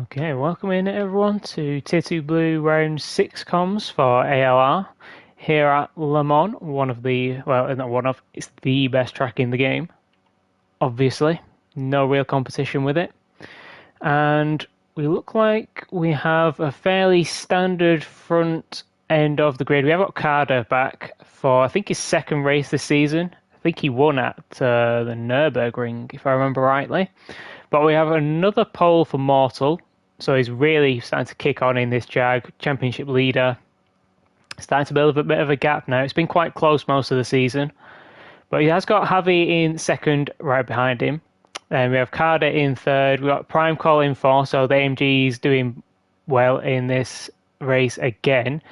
Okay, welcome in everyone to Tier 2 Blue Round 6 comms for ALR here at Le Mans, one of the, well, not one of, it's the best track in the game, obviously. No real competition with it. And we look like we have a fairly standard front end of the grid. We have got Carter back for, I think, his second race this season. I think he won at the Nürburgring, if I remember rightly. But we have another pole for Mortal, so he's really starting to kick on in this Jag, championship leader. Starting to build a bit of a gap now. It's been quite close most of the season. But he has got Javi in second, right behind him. And we have Carter in third. We've got Prime Call in fourth, so the AMG's doing well in this race again.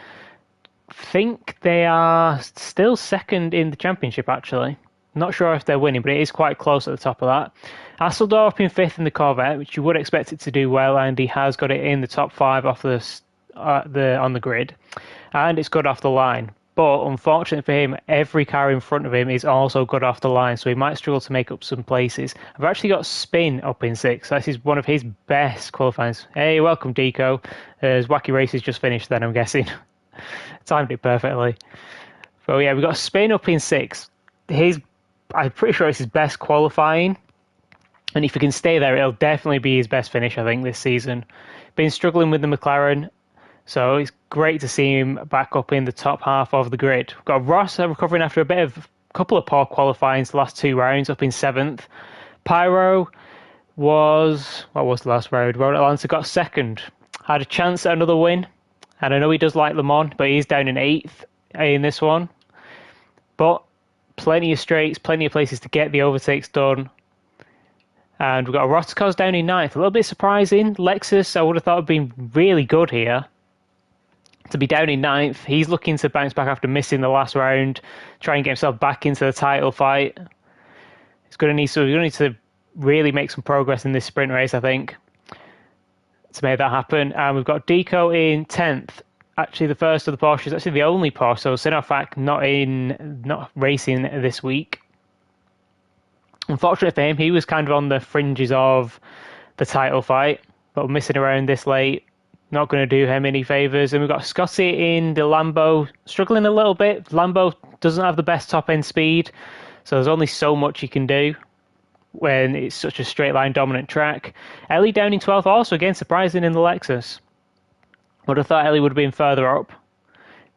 Think they are still second in the championship, actually. Not sure if they're winning, but it is quite close at the top of that. Hasseldorf up in fifth in the Corvette, which you would expect it to do well, and he has got it in the top five off on the grid, and it's good off the line. But unfortunately for him, every car in front of him is also good off the line, so he might struggle to make up some places. I've actually got Spin up in sixth. This is one of his best qualifying. Hey, welcome, Deco. His wacky race has just finished then, I'm guessing. Timed it perfectly. But yeah, we've got Spin up in sixth. I'm pretty sure it's his best qualifying. And if he can stay there, it'll definitely be his best finish, I think, this season. Been struggling with the McLaren, so it's great to see him back up in the top half of the grid. We've got Ross recovering after a couple of poor qualifying the last two rounds, up in seventh. Pyro what was the last round? Road Atlanta got second. Had a chance at another win. And I know he does like Le Mans, but he's down in eighth in this one. But plenty of straights, plenty of places to get the overtakes done. And we've got Rd6 down in ninth. A little bit surprising. Lexus, I would have thought would have been really good here to be down in ninth. He's looking to bounce back after missing the last round, try and get himself back into the title fight. He's going to need to really make some progress in this sprint race, I think, to make that happen. And we've got Deco in 10th. Actually, the first of the Porsches, actually the only Porsche. So Sinofak not racing this week. Unfortunately for him, he was kind of on the fringes of the title fight, but missing around this late, not going to do him any favours. And we've got Scotty in the Lambo, struggling a little bit. Lambo doesn't have the best top-end speed, so there's only so much he can do when it's such a straight-line dominant track. Ellie down in 12th, also again surprising in the Lexus. Would have thought Ellie would have been further up.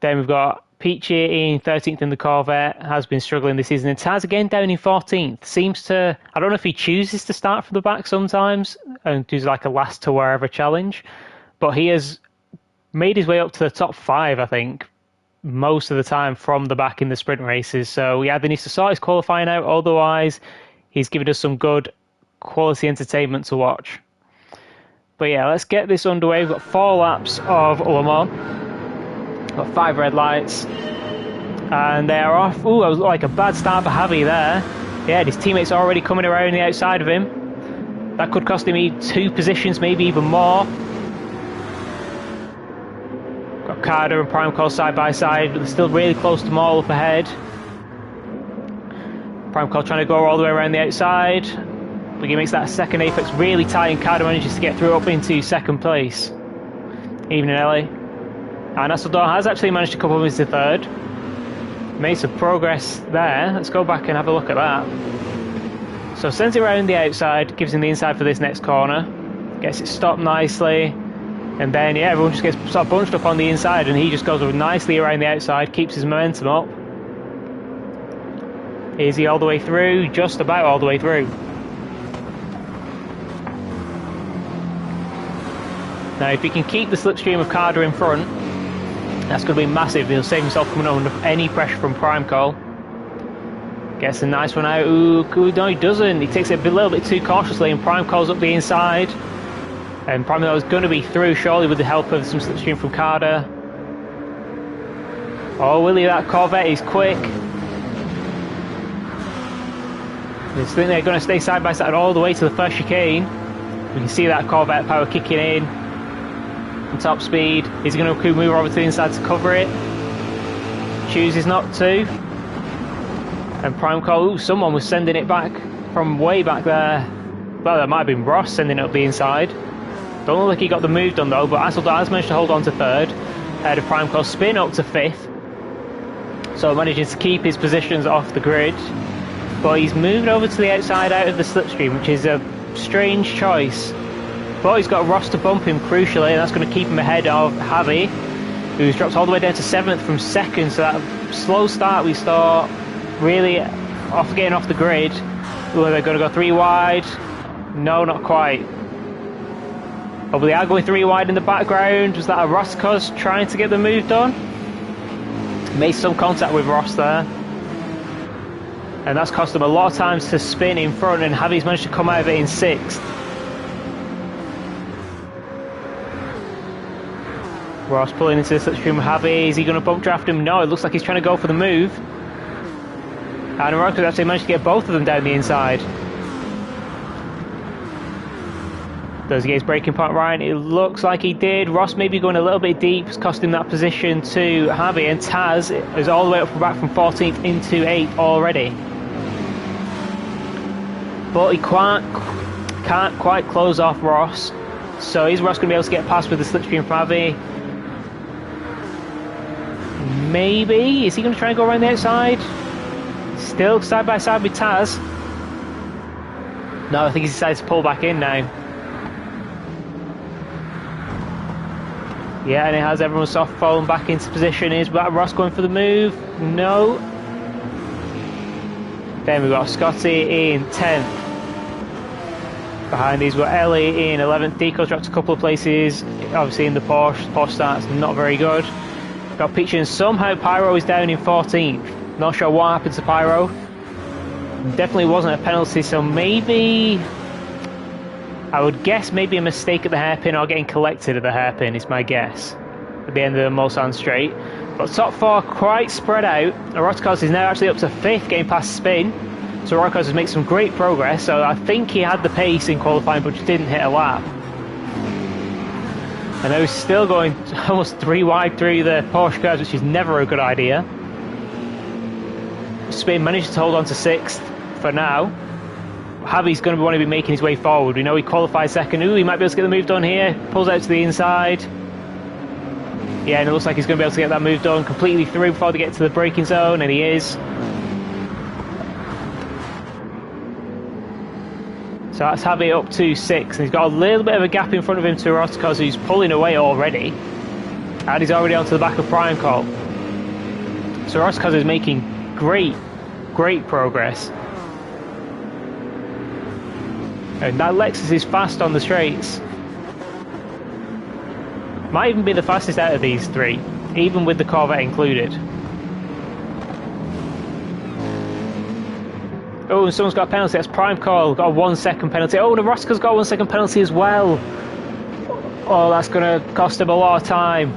Then we've got Peachy in 13th in the Corvette, has been struggling this season. And Taz again down in 14th. Seems to, I don't know if he chooses to start from the back sometimes and does like a last to wherever challenge, but he has made his way up to the top five, I think, most of the time from the back in the sprint races. So he either needs to sort his qualifying out, otherwise he's given us some good quality entertainment to watch. But yeah, let's get this underway. We've got 4 laps of Le Mans. Got 5 red lights, and they are off. Ooh, that was like a bad start for Javi there. Yeah, his teammates are already coming around the outside of him. That could cost him 2 positions, maybe even more. Got Carter and Prime Call side by side, but they're still really close to Mall up ahead. Prime Call trying to go all the way around the outside. But he makes that second apex really tight, and Carter manages to get through up into second place. Even in LA. And Hasseldorf has actually managed to couple into third. Made some progress there. Let's go back and have a look at that. So sends it around the outside, gives him the inside for this next corner. Gets it stopped nicely. And then, yeah, everyone just gets sort of bunched up on the inside, and he just goes nicely around the outside, keeps his momentum up. Is he all the way through? Just about all the way through. Now, if he can keep the slipstream of Carter in front, that's going to be massive. He'll save himself coming under any pressure from Prime Call. Gets a nice one out. Ooh, no, he doesn't. He takes it a little bit too cautiously, and Prime Call's up the inside. And Prime Call is going to be through, surely, with the help of some slipstream from Carter. Oh, Willie, that Corvette is quick. I think they're going to stay side by side all the way to the first chicane. We can see that Corvette power kicking in. On top speed. Is he going to move over to the inside to cover it? Chooses not to. And Prime Call, ooh, someone was sending it back from way back there. Well, that might have been Ross sending it up the inside. Don't look like he got the move done though, but Asseldor has managed to hold on to third. Ahead of Primecore, spin up to fifth. So manages to keep his positions off the grid. But he's moved over to the outside out of the slipstream, which is a strange choice. But he's got Ross to bump him crucially, and that's going to keep him ahead of Javi, who's dropped all the way down to 7th from 2nd. So that slow start we saw really getting off the grid. Were they going to go 3 wide? No, not quite. Obliago with 3 wide in the background. Was that a Roscos trying to get the move done? Made some contact with Ross there. And that's cost him a lot of times to spin in front, and Javi's managed to come out of it in 6th. Ross pulling into the slipstream with Javi. Is he going to bump draft him? No, it looks like he's trying to go for the move. And Roscos actually managed to get both of them down the inside. Does he get his braking point right? It looks like he did. Ross maybe going a little bit deep, costing that position to Javi, and Taz is all the way up and back from 14th into 8th already. But he can't quite close off Ross. So is Ross going to be able to get past with the slipstream from Javi? Maybe. Is he going to try and go around the outside? Still side by side with Taz. No, I think he's decided to pull back in now. Yeah, and it has everyone soft fallen back into position. Is Ross going for the move? No. Then we've got Scotty in 10th. Behind these, we've got Ellie in 11th. Deco's dropped a couple of places, obviously in the Porsche. Porsche start's not very good. Got Peach, and somehow Pyro is down in 14th. Not sure what happened to Pyro. Definitely wasn't a penalty, so maybe... I would guess maybe a mistake at the hairpin or getting collected at the hairpin is my guess at the end of the Mulsanne straight. But top 4 quite spread out. Rotokos is now actually up to 5th, getting past Spin. So Rotokos has made some great progress. So I think he had the pace in qualifying, but just didn't hit a lap. And now he's still going almost 3 wide through the Porsche curves, which is never a good idea. Spin managed to hold on to 6th for now. Javi's going to want to be making his way forward. We know he qualified 2nd. Ooh, he might be able to get the move done here. Pulls out to the inside. Yeah, and it looks like he's going to be able to get that move done completely through before they get to the braking zone, and he is. So that's Javi up to 6th, and he's got a little bit of a gap in front of him to Roscos, who's pulling away already. And he's already onto the back of Primecore. So Roscos is making great progress. And that Lexus is fast on the straights. Might even be the fastest out of these 3, even with the Corvette included. Oh, and someone's got a penalty. That's Primecore, got a 1 second penalty. Oh, the Roscoe's got a 1 second penalty as well. Oh, that's going to cost him a lot of time.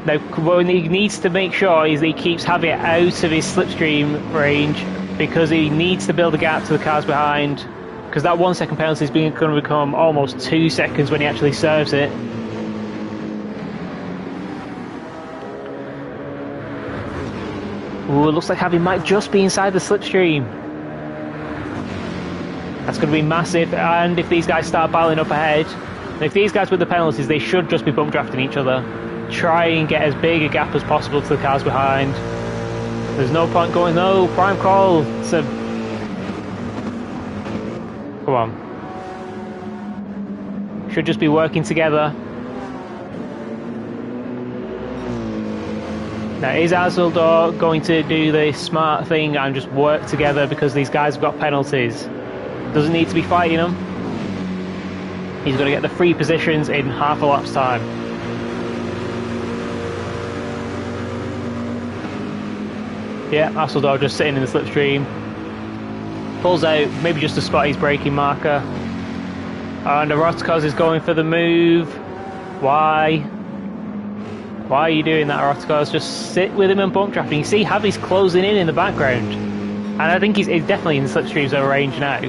Now, what he needs to make sure is that he keeps Javi out of his slipstream range, because he needs to build a gap to the cars behind. Because that 1 second penalty is going to become almost 2 seconds when he actually serves it. Ooh, it looks like Javi might just be inside the slipstream. That's going to be massive, and if these guys start battling up ahead, and if these guys with the penalties, they should just be bump drafting each other. Try and get as big a gap as possible to the cars behind. There's no point going, no, Prime Call. It's a... Come on. Should just be working together. Now, is Asseldor going to do the smart thing and just work together because these guys have got penalties? Doesn't need to be fighting them. He's going to get the 3 positions in half a lap's time. Yeah, Asseldor just sitting in the slipstream. Pulls out, maybe just to spot his braking marker. And Rotokos is going for the move. Why? Why are you doing that, Rotokos? Just sit with him and bump drafting. You see Javi's closing in the background. And I think he's definitely in the slipstream zone range now.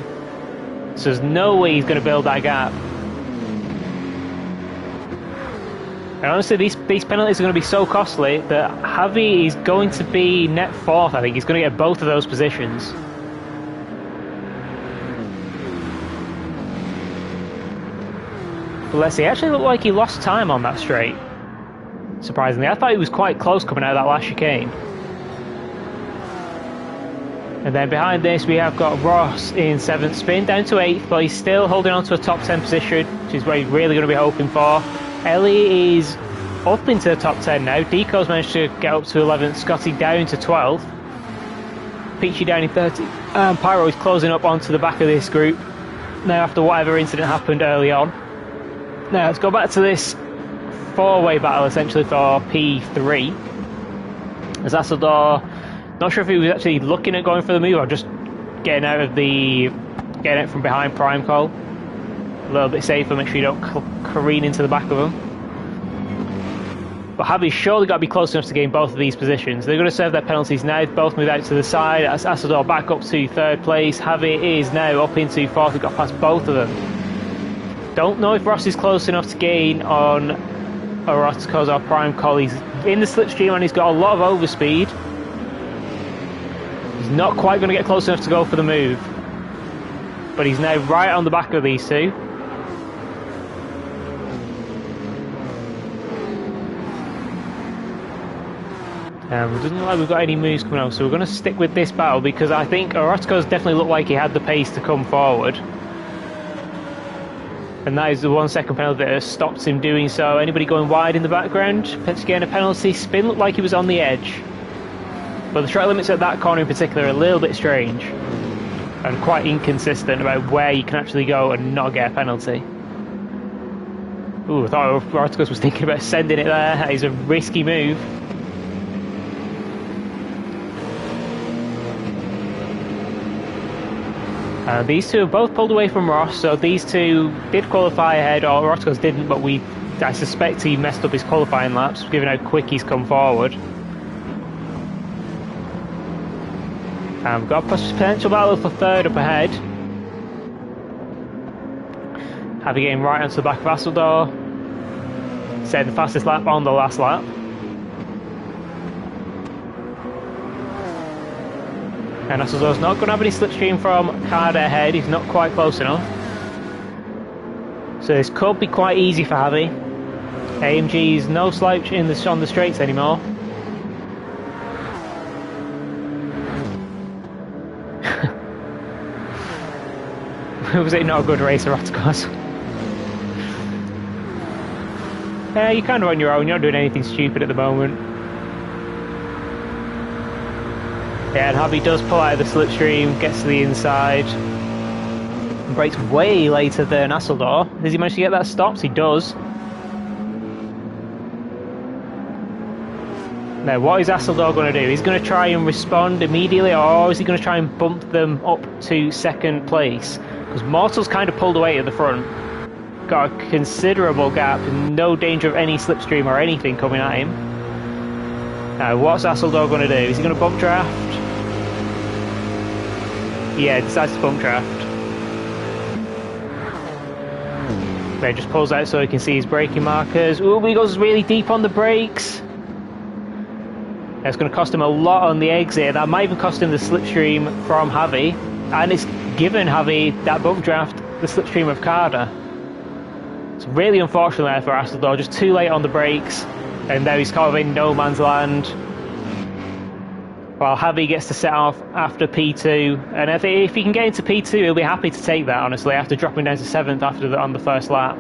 So there's no way he's going to build that gap. And honestly, these penalties are going to be so costly that Javi is going to be net 4th, I think. He's going to get both of those positions. But let's see, it actually looked like he lost time on that straight. Surprisingly, I thought he was quite close coming out of that last chicane. And then behind this we have got Ross in 7th spin, down to 8th, but he's still holding on to a top 10 position, which is what he's really going to be hoping for. Ellie is up into the top 10 now. Deco's managed to get up to 11th, Scotty down to 12th. Peachy down in 30th, and Pyro is closing up onto the back of this group now after whatever incident happened early on. Now let's go back to this four-way battle essentially for P3. As Asildor, not sure if he was actually looking at going for the move or just getting out from behind Prime Call. A little bit safer, make sure you don't careen into the back of him. But Javi's surely got to be close enough to gain both of these positions. They're going to serve their penalties now. Both move out to the side. As Asildor back up to 3rd place. Javi is now up into 4th. We've got past both of them. Don't know if Ross is close enough to gain on Orozco's or Prime Call. He's in the slipstream and he's got a lot of overspeed. He's not quite going to get close enough to go for the move. But he's now right on the back of these two. It doesn't look like we've got any moves coming up, so we're going to stick with this battle because I think Orozco's definitely looked like he had the pace to come forward. And that is the 1 second penalty that has stopped him doing so. Anybody going wide in the background? Potentially getting a penalty. Spin looked like he was on the edge. But the track limits at that corner in particular are a little bit strange. And quite inconsistent about where you can actually go and not get a penalty. Ooh, I thought Orozco was thinking about sending it there. That is a risky move. These two have both pulled away from Ross, so these two did qualify ahead, or Orozco's didn't, but I suspect he messed up his qualifying laps, given how quick he's come forward. We've got a potential battle for 3rd up ahead. Javi getting right onto the back of Asildor, setting the fastest lap on the last lap. And Asildor's not going to have any slipstream from Carter ahead, he's not quite close enough. So this could be quite easy for Javi. AMG's no slouch on the straights anymore. Was it not a good race, Orozco's? You're kind of on your own, you're not doing anything stupid at the moment. Yeah, and Javi does pull out of the slipstream, gets to the inside, and brakes way later than Asildor. Does he manage to get that stopped? He does. Now, what is Asildor going to do? He's going to try and respond immediately, or is he going to try and bump them up to 2nd place? Because Mortal's kind of pulled away at the front. Got a considerable gap, no danger of any slipstream or anything coming at him. Now, what's Asildor going to do? Is he going to bump draft? Yeah, decides to bump draft. Then just pulls out so he can see his braking markers. Ooh, he goes really deep on the brakes. That's going to cost him a lot on the exit. That might even cost him the slipstream from Javi. And it's given Javi that bump draft, the slipstream of Carter. It's really unfortunate there for Asildor, just too late on the brakes. And now he's kind of in no man's land. While Javi gets to set off after P2. And I think if he can get into P2, he'll be happy to take that, honestly, after dropping down to 7th on the first lap.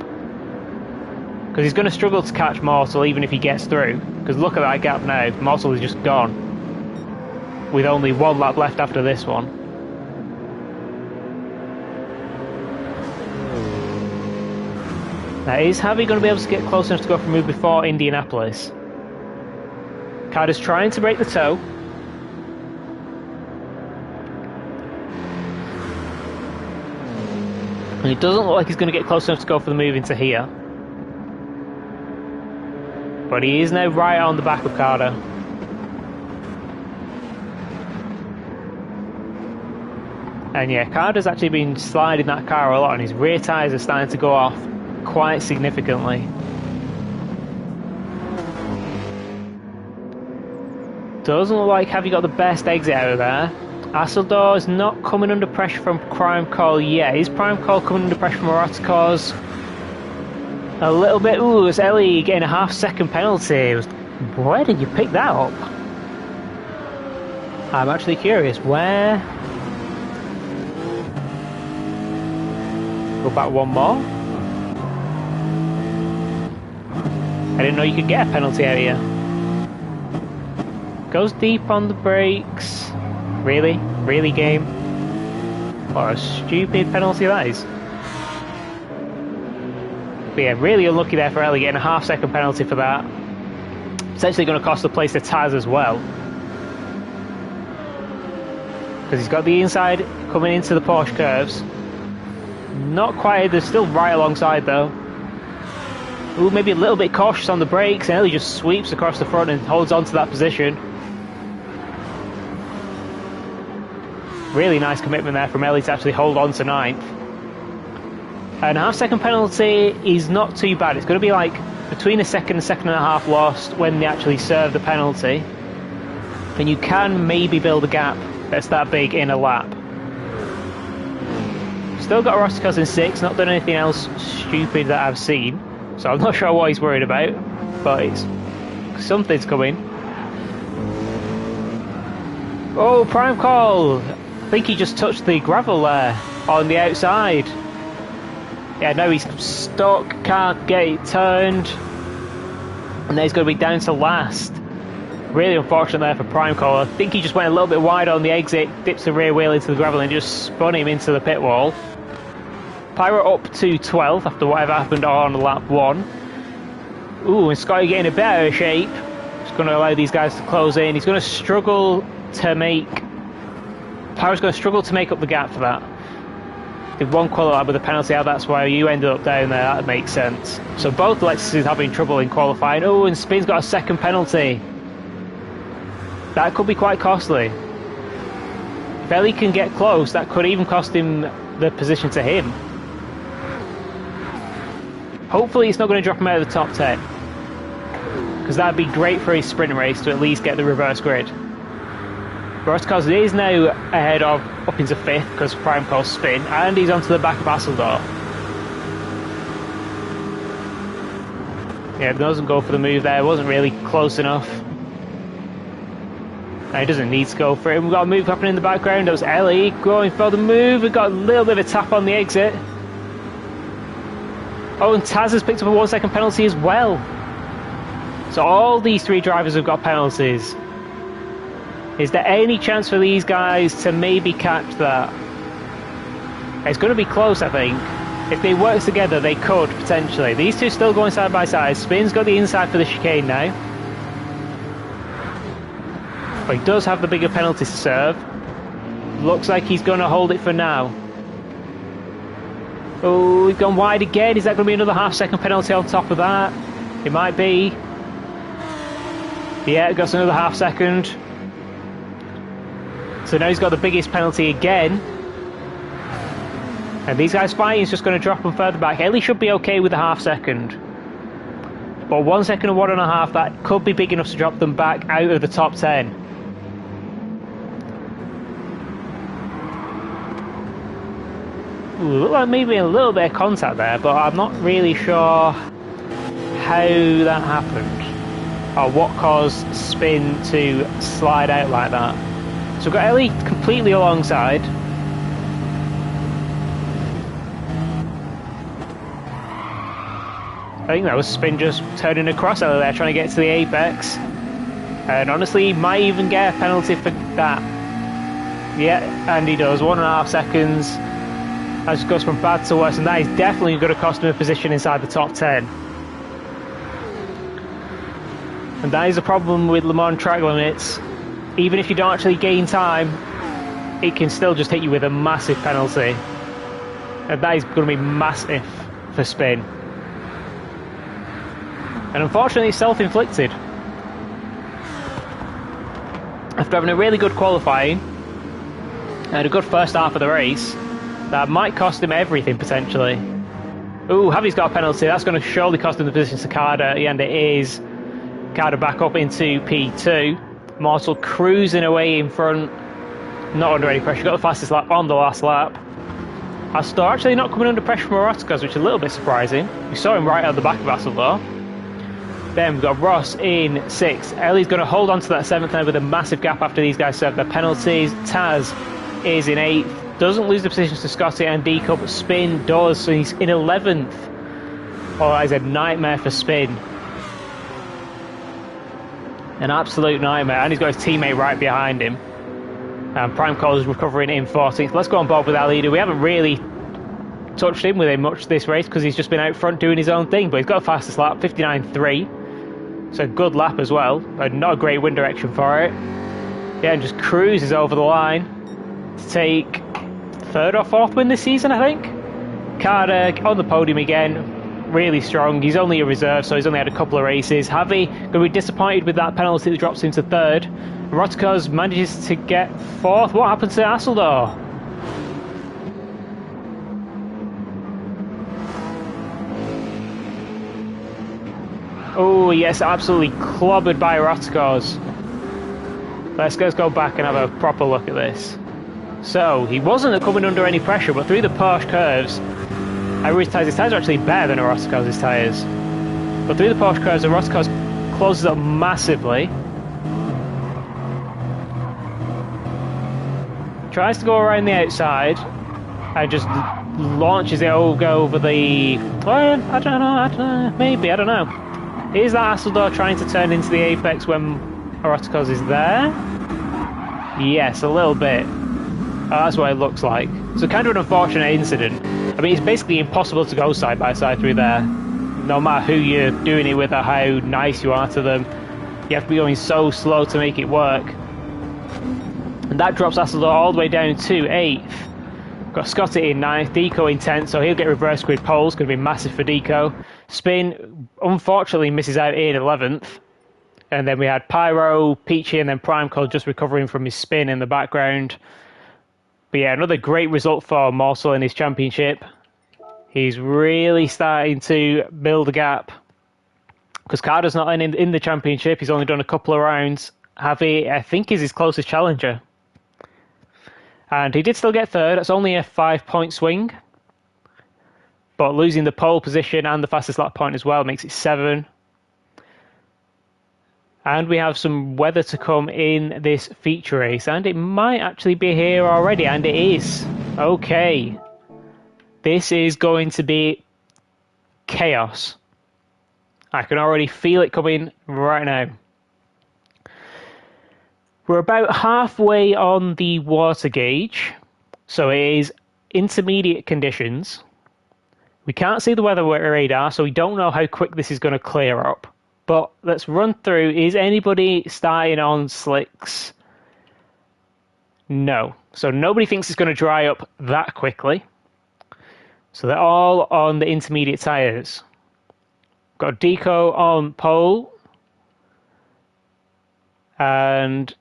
Because he's going to struggle to catch Mortal even if he gets through. Because look at that gap now, Mortal is just gone. With only 1 lap left after this one. Now, is Javi going to be able to get close enough to go for a move before Indianapolis? Carter's trying to break the toe. And it doesn't look like he's going to get close enough to go for the move into here. But he is now right on the back of Carter. And yeah, Carter's actually been sliding that car a lot, and his rear tyres are starting to go off quite significantly. Doesn't look like have you got the best exit out of there. Asildor is not coming under pressure from Prime Call yet. Is Prime Call coming under pressure from Orozco's? A little bit. Ooh, it's Ellie getting a half-second penalty. Where did you pick that up? I'm actually curious. Where? Go back one more. I didn't know you could get a penalty out here. Goes deep on the brakes. Really? Really, game? What a stupid penalty that is. But yeah, really unlucky there for Ellie, getting a half-second penalty for that. Essentially going to cost the place to Taz as well. Because he's got the inside coming into the Porsche curves. Not quite, they're still right alongside though. Ooh, maybe a little bit cautious on the brakes, and Ellie just sweeps across the front and holds on to that position. Really nice commitment there from Ellie to actually hold on to 9th. And a half-second penalty is not too bad. It's going to be like between a second and second and a half lost when they actually serve the penalty. And you can maybe build a gap that's that big in a lap. Still got Rd6 in 6, not done anything else stupid that I've seen. So I'm not sure what he's worried about, but something's coming. Oh, prime call! I think he just touched the gravel there on the outside. Yeah, no, he's stuck, can't get it turned. And then he's going to be down to last. Really unfortunate there for prime call. I think he just went a little bit wide on the exit, dips the rear wheel into the gravel and just spun him into the pit wall. Pyro up to 12th after whatever happened on lap 1. Ooh, and Scotty getting a bit out of shape. It's going to allow these guys to close in. He's going to struggle to make... Pyro's going to struggle to make up the gap for that. Did one qualify with a penalty out, that's why you ended up down there, that makes sense. So both Lexuses having trouble in qualifying. Oh, and Spin's got a second penalty. That could be quite costly. If Ellie can get close, that could even cost him the position to him. Hopefully it's not going to drop him out of the top 10. Because that would be great for his sprint race to at least get the reverse grid. Rd6 is now ahead of up into 5th because prime calls Spin, and he's onto the back of Hasseldorf. Yeah, doesn't go for the move there, wasn't really close enough. And he doesn't need to go for it. We've got a move happening in the background. That was Ellie going for the move. We've got a little bit of a tap on the exit. Oh, and Taz has picked up a 1-second penalty as well. So all these 3 drivers have got penalties. Is there any chance for these guys to maybe catch that? It's going to be close, I think. If they work together, they could, potentially. These two still going side by side. Spin's got the inside for the chicane now. But he does have the bigger penalty to serve. Looks like he's going to hold it for now. Oh, we've gone wide again. Is that going to be another half-second penalty on top of that? It might be. Yeah, it got another half-second. So now he's got the biggest penalty again. And these guys fighting is just going to drop him further back. Ellie should be okay with a half-second. But 1 second and 1.5, that could be big enough to drop them back out of the top 10. Ooh, looked like maybe a little bit of contact there, but I'm not really sure how that happened. Or what caused Spin to slide out like that. So we've got Ellie completely alongside. I think that was Spin just turning across Ellie there, trying to get to the apex. And honestly, he might even get a penalty for that. Yeah, and he does. 1.5 seconds. That just goes from bad to worse, and that is definitely going to cost him a position inside the top 10. And that is a problem with Le Mans track limits. Even if you don't actually gain time, it can still just hit you with a massive penalty. And that is going to be massive for Spin. And unfortunately, it's self-inflicted. After having a really good qualifying and a good first half of the race, that might cost him everything potentially. Ooh, Javi's got a penalty. That's going to surely cost him the position to Carter at the end. It is. Carter back up into P2. Mortal cruising away in front. Not under any pressure. Got the fastest lap on the last lap. Asseldor actually not coming under pressure from Rd6, which is a little bit surprising. We saw him right at the back of Asseldor. Then we've got Ross in 6th. Ellie's going to hold on to that 7th now with a massive gap after these guys serve their penalties. Taz is in 8th. Doesn't lose the positions to Scotty and Deco, but Spin does, so he's in 11th. Oh, that is a nightmare for Spin. An absolute nightmare, and he's got his teammate right behind him. Prime Call is recovering in 14th. Let's go on board with our leader. We haven't really touched him with him much this race because he's just been out front doing his own thing, but he's got the fastest lap, 59.3. So a good lap as well, but not a great wind direction for it. Yeah, and just cruises over the line to take 3rd or 4th win this season, I think. Carter on the podium again, really strong. He's only a reserve, so he's only had a couple of races. Javi going to be disappointed with that penalty that drops him to 3rd. Rd6 manages to get 4th. What happened to Asseldor? Oh yes, absolutely clobbered by Rd6. Let's go back and have a proper look at this. So, he wasn't coming under any pressure, but through the Porsche curves, his tyres are actually better than Rd6's tyres. But through the Porsche curves, the Rd6 closes up massively. Tries to go around the outside and just launches it over the... Well, I don't know, maybe, I don't know. Is that Asseldor trying to turn into the apex when Rd6 is there? Yes, a little bit. Oh, that's what it looks like. So kind of an unfortunate incident. I mean, it's basically impossible to go side by side through there. No matter who you're doing it with or how nice you are to them. You have to be going so slow to make it work. And that drops Asseldor all the way down to 8th. Got Scotty in 9th, Deco in 10th, so he'll get reverse grid poles, going to be massive for Deco. Spin, unfortunately, misses out in 11th. And then we had Pyro, Peachy, and then Prime Code just recovering from his spin in the background. But yeah, another great result for Morsel in his championship. He's really starting to build a gap. Because Carter's not in the championship, he's only done a couple of rounds. Javi, I think, is his closest challenger. And he did still get 3rd. That's only a 5-point swing. But losing the pole position and the fastest lap point as well makes it 7. And we have some weather to come in this feature race. And it might actually be here already. And it is. Okay. This is going to be chaos. I can already feel it coming right now. We're about halfway on the water gauge, so it is intermediate conditions. We can't see the weather radar, so we don't know how quick this is going to clear up. But let's run through. Is anybody starting on slicks? No. So nobody thinks it's going to dry up that quickly. So they're all on the intermediate tyres. Got Deco on pole. And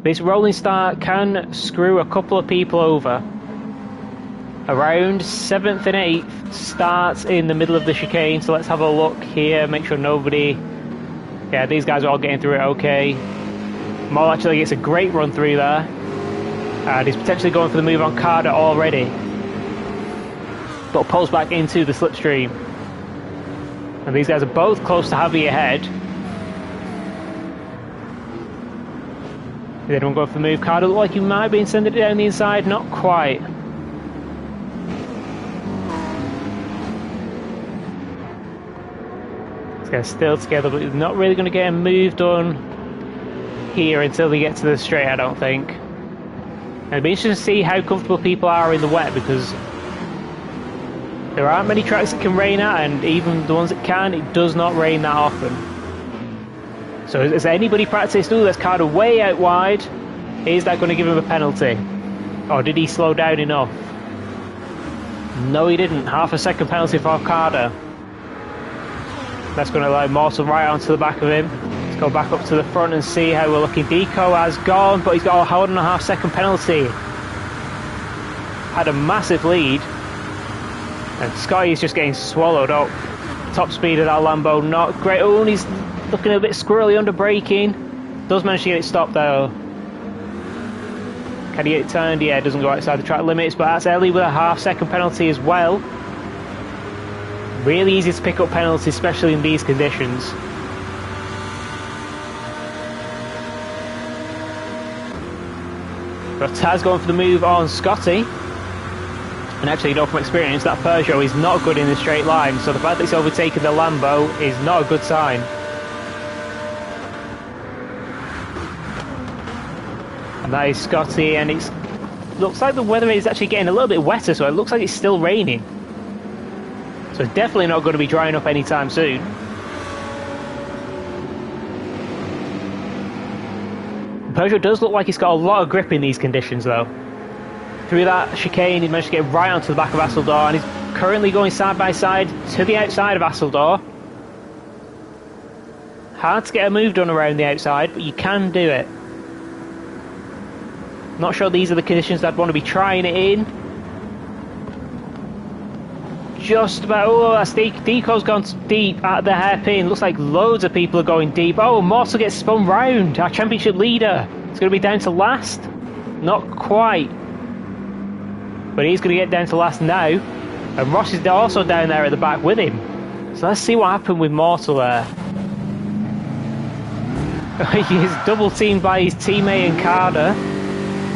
this rolling start can screw a couple of people over. Around 7th and 8th starts in the middle of the chicane, so let's have a look here, make sure nobody... Yeah, these guys are all getting through it okay. Moll actually gets a great run through there. And he's potentially going for the move on Carter already. But pulls back into the slipstream. And these guys are both close to Javi ahead. Did anyone go for the move? Carter looked like he might be sending it down the inside. Not quite. These guys still together, but he's not really going to get a move done here until they get to the straight, I don't think. And it'll be interesting to see how comfortable people are in the wet, because there aren't many tracks that can rain at, and even the ones that can, it does not rain that often. So has anybody practiced? Ooh, that's Carter way out wide. Is that going to give him a penalty? Or did he slow down enough? No, he didn't. Half a second penalty for Carter. That's going to allow Morsel right onto the back of him. Let's go back up to the front and see how we're looking. Deco has gone, but he's got a 1.5 second penalty. Had a massive lead. And Scotty is just getting swallowed up. Top speed of that Lambo, not great. Oh, and he's looking a bit squirrely under braking. Does manage to get it stopped though. Can he get it turned? Yeah, it doesn't go outside the track limits, but that's Ellie with a half-second penalty as well. Really easy to pick up penalties, especially in these conditions. Got Taz going for the move on Scotty. And actually, you know from experience, that Peugeot is not good in a straight line, so the fact that it's overtaken the Lambo is not a good sign. And that is Scotty, and it looks like the weather is actually getting a little bit wetter, so it looks like it's still raining. So it's definitely not going to be drying up anytime soon. Peugeot does look like it's got a lot of grip in these conditions though. Through that chicane, he managed to get right onto the back of Asseldor, and he's currently going side by side to the outside of Asseldor. Hard to get a move done around the outside, but you can do it. Not sure these are the conditions that I'd want to be trying it in. Just about. Oh, that's Deco's gone deep at the hairpin. Looks like loads of people are going deep. Oh, Mortal gets spun round. Our championship leader. It's going to be down to last. Not quite. But he's going to get down to last now. And Ross is also down there at the back with him. So let's see what happened with Mortal there. He's double teamed by his teammate and Carter.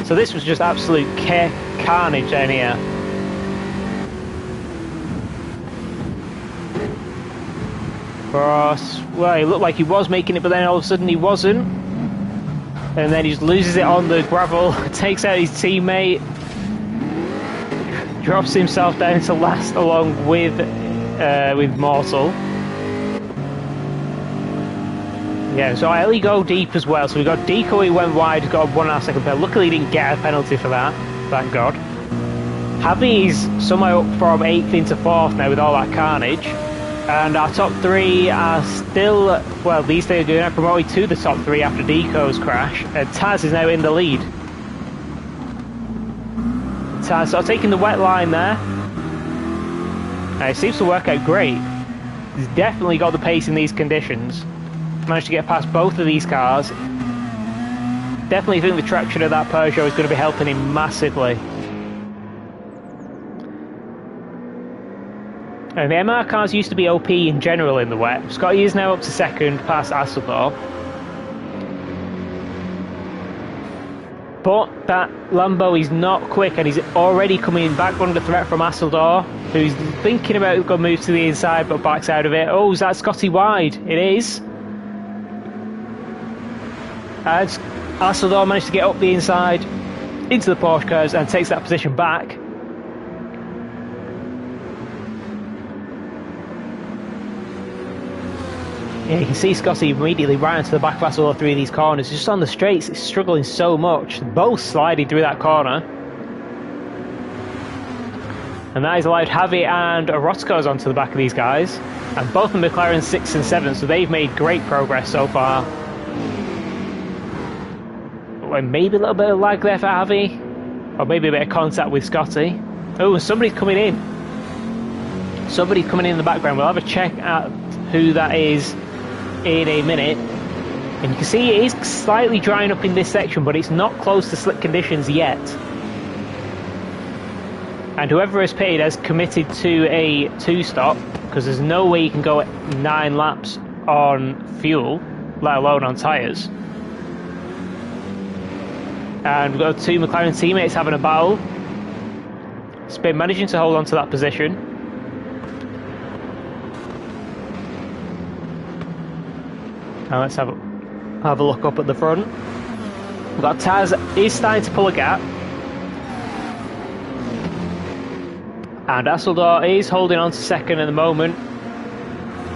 So this was just absolute carnage down here. Ross, well, he looked like he was making it, but then all of a sudden he wasn't. And then he just loses it on the gravel, takes out his teammate, drops himself down to last along with Mortal. Yeah, so Ellie go deep as well. So we got Deco, he went wide, got a 1.5 second penalty. Luckily he didn't get a penalty for that, thank God. Javi's somehow up from 8th into 4th now with all that carnage. And our top 3 are still, well, these days are now promoted to the top 3 after Deco's crash. And Taz is now in the lead. Taz sort of taking the wet line there. And it seems to work out great. He's definitely got the pace in these conditions. Managed to get past both of these cars. Definitely think the traction of that Peugeot is going to be helping him massively. And the MR cars used to be OP in general in the wet. Scotty is now up to 2nd past Asseldor. But that Lambo is not quick, and he's already coming back under threat from Asseldor, who's thinking about going to move to the inside but backs out of it. Oh, is that Scotty wide? It is. And Asseldor managed to get up the inside into the Porsche curves and takes that position back. Yeah, you can see Scotty immediately right into the back of Asseldor through these corners. Just on the straights, it's struggling so much. Both sliding through that corner. And that has allowed Javi and Orozco's onto the back of these guys. And both the McLaren 6 and 7, so they've made great progress so far. Well, maybe a little bit of lag there for Javi. Or maybe a bit of contact with Scotty. Oh, somebody's coming in. Somebody's coming in the background. We'll have a check at who that is in a minute. And you can see it is slightly drying up in this section, but it's not close to slick conditions yet. And whoever has paid has committed to a 2-stop, because there's no way you can go 9 laps on fuel, let alone on tyres. And we've got 2 McLaren teammates having a battle. Spin managing to hold on to that position. Now let's have a look up at the front. We've got Taz is starting to pull a gap. And Asseldor is holding on to 2nd at the moment.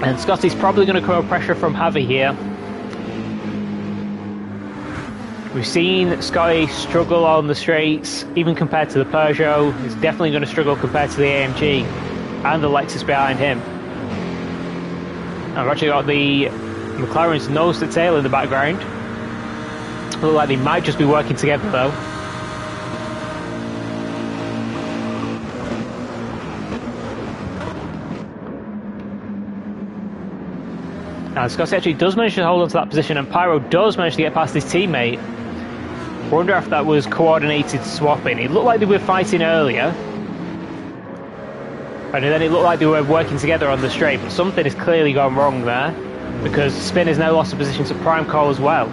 And Scotty's probably going to come under pressure from Javi here. We've seen Scotty struggle on the straights, even compared to the Peugeot. He's definitely going to struggle compared to the AMG and the Lexus behind him. I've actually got the McLaren's nose to tail in the background. Look like they might just be working together though. Now Scotty actually does manage to hold on to that position, and Pyro does manage to get past his teammate. wonder if that was coordinated swapping. It looked like they were fighting earlier. And then it looked like they were working together on the straight, but something has clearly gone wrong there, because Spin has now lost a position to Prime Call as well.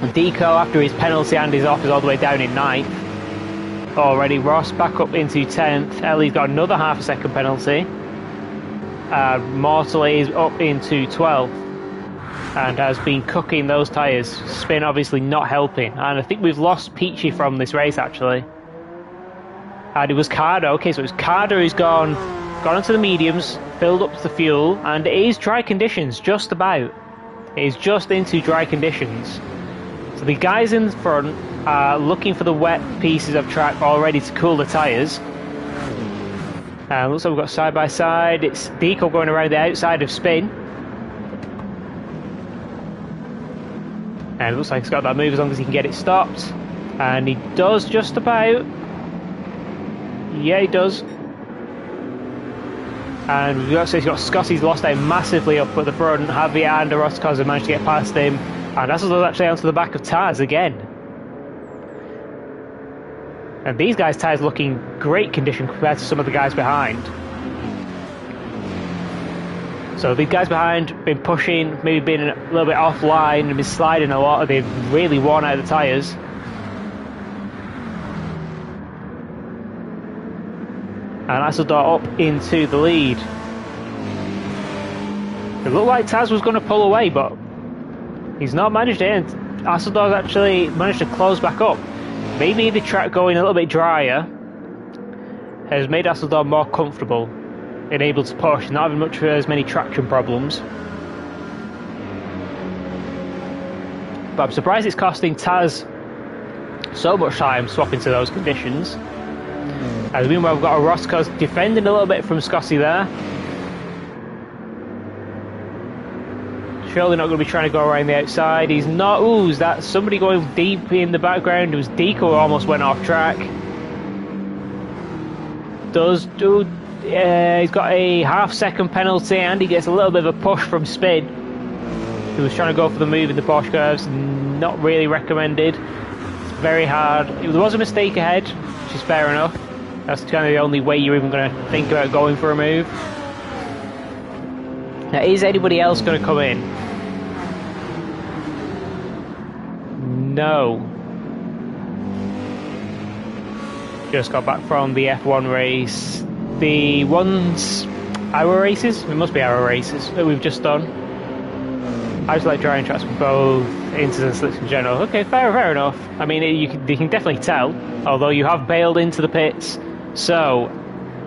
And Deco, after his penalty and his off, is all the way down in 9th. Already Ross back up into 10th. Ellie's got another half a second penalty. Mortley is up into 12th and has been cooking those tyres. Spin obviously not helping, and I think we've lost Peachy from this race actually. And it was Cardo. Okay, so it was Cardo who's gone onto the mediums, filled up the fuel, and it is dry conditions, just about. It is just into dry conditions. So the guys in front are looking for the wet pieces of track already to cool the tyres. Looks like we've got side by side. It's Deco going around the outside of Spin. And it looks like he's got that move as long as he can get it stopped. And he does just about. Yeah, he does. And we've got to say he's got Scottie's lost out massively up at the front. Javier and Rd6 have managed to get past him. And that's actually onto the back of Taz again. And these guys' tyres looking great condition compared to some of the guys behind. So these guys behind been pushing, maybe been a little bit offline and been sliding a lot. They've really worn out the tyres. And Asseldor up into the lead. It looked like Taz was going to pull away, but he's not managed it. And Asseldor's actually managed to close back up. Maybe the track going a little bit drier has made Asseldor more comfortable and able to push, not having much as many traction problems. But I'm surprised it's costing Taz so much time swapping to those conditions. As meanwhile, we've got a Rd6 defending a little bit from Scotty there. Surely not going to be trying to go around the outside. He's not. Ooh, is that somebody going deep in the background? It was Deco who almost went off track. He's got a half-second penalty, and he gets a little bit of a push from Spin, who was trying to go for the move in the Porsche curves. Not really recommended. It's very hard. There was a mistake ahead, which is fair enough. That's kind of the only way you're even going to think about going for a move. Now, is anybody else going to come in? No. Just got back from the F1 race. The ones, our races? It must be our races that we've just done. I just like driving tracks with both inters and slicks in general. Okay, fair enough. I mean, you can definitely tell, although you have bailed into the pits. So,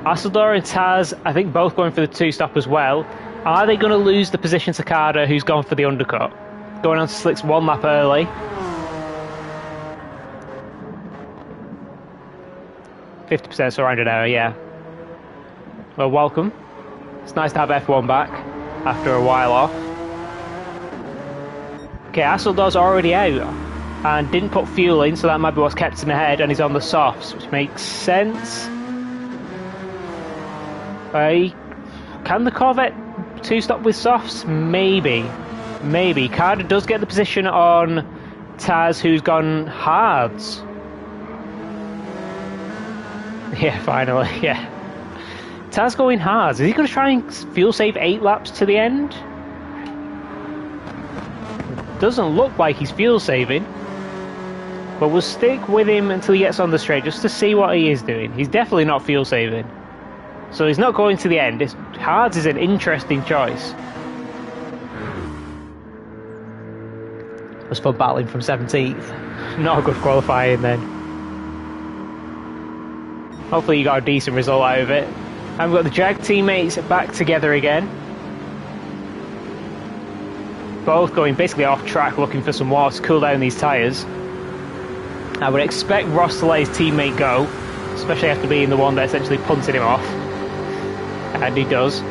Asseldor and Taz, I think both going for the two-stop as well. Are they going to lose the position to Carter, who's gone for the undercut? Going on to slicks one lap early. %, so around an hour, yeah. Well, welcome. It's nice to have F1 back after a while off. Okay, Asseldor's already out and didn't put fuel in, so that might be what's kept him ahead, and he's on the softs, which makes sense. Can the Corvette two-stop with softs? Maybe. Carter does get the position on Taz, who's gone hards. Yeah, finally, yeah. Taz going hards. Is he going to try and fuel save 8 laps to the end? Doesn't look like he's fuel saving. But we'll stick with him until he gets on the straight, just to see what he is doing. He's definitely not fuel saving. So he's not going to the end. Hards is an interesting choice. It was fun battling from 17th. Not a good qualifying then. Hopefully you got a decent result out of it. And we've got the Jag teammates back together again. Both going basically off track, looking for some water to cool down these tyres. I would expect Ross to let his teammate go, especially after being the one that essentially punted him off. And he does.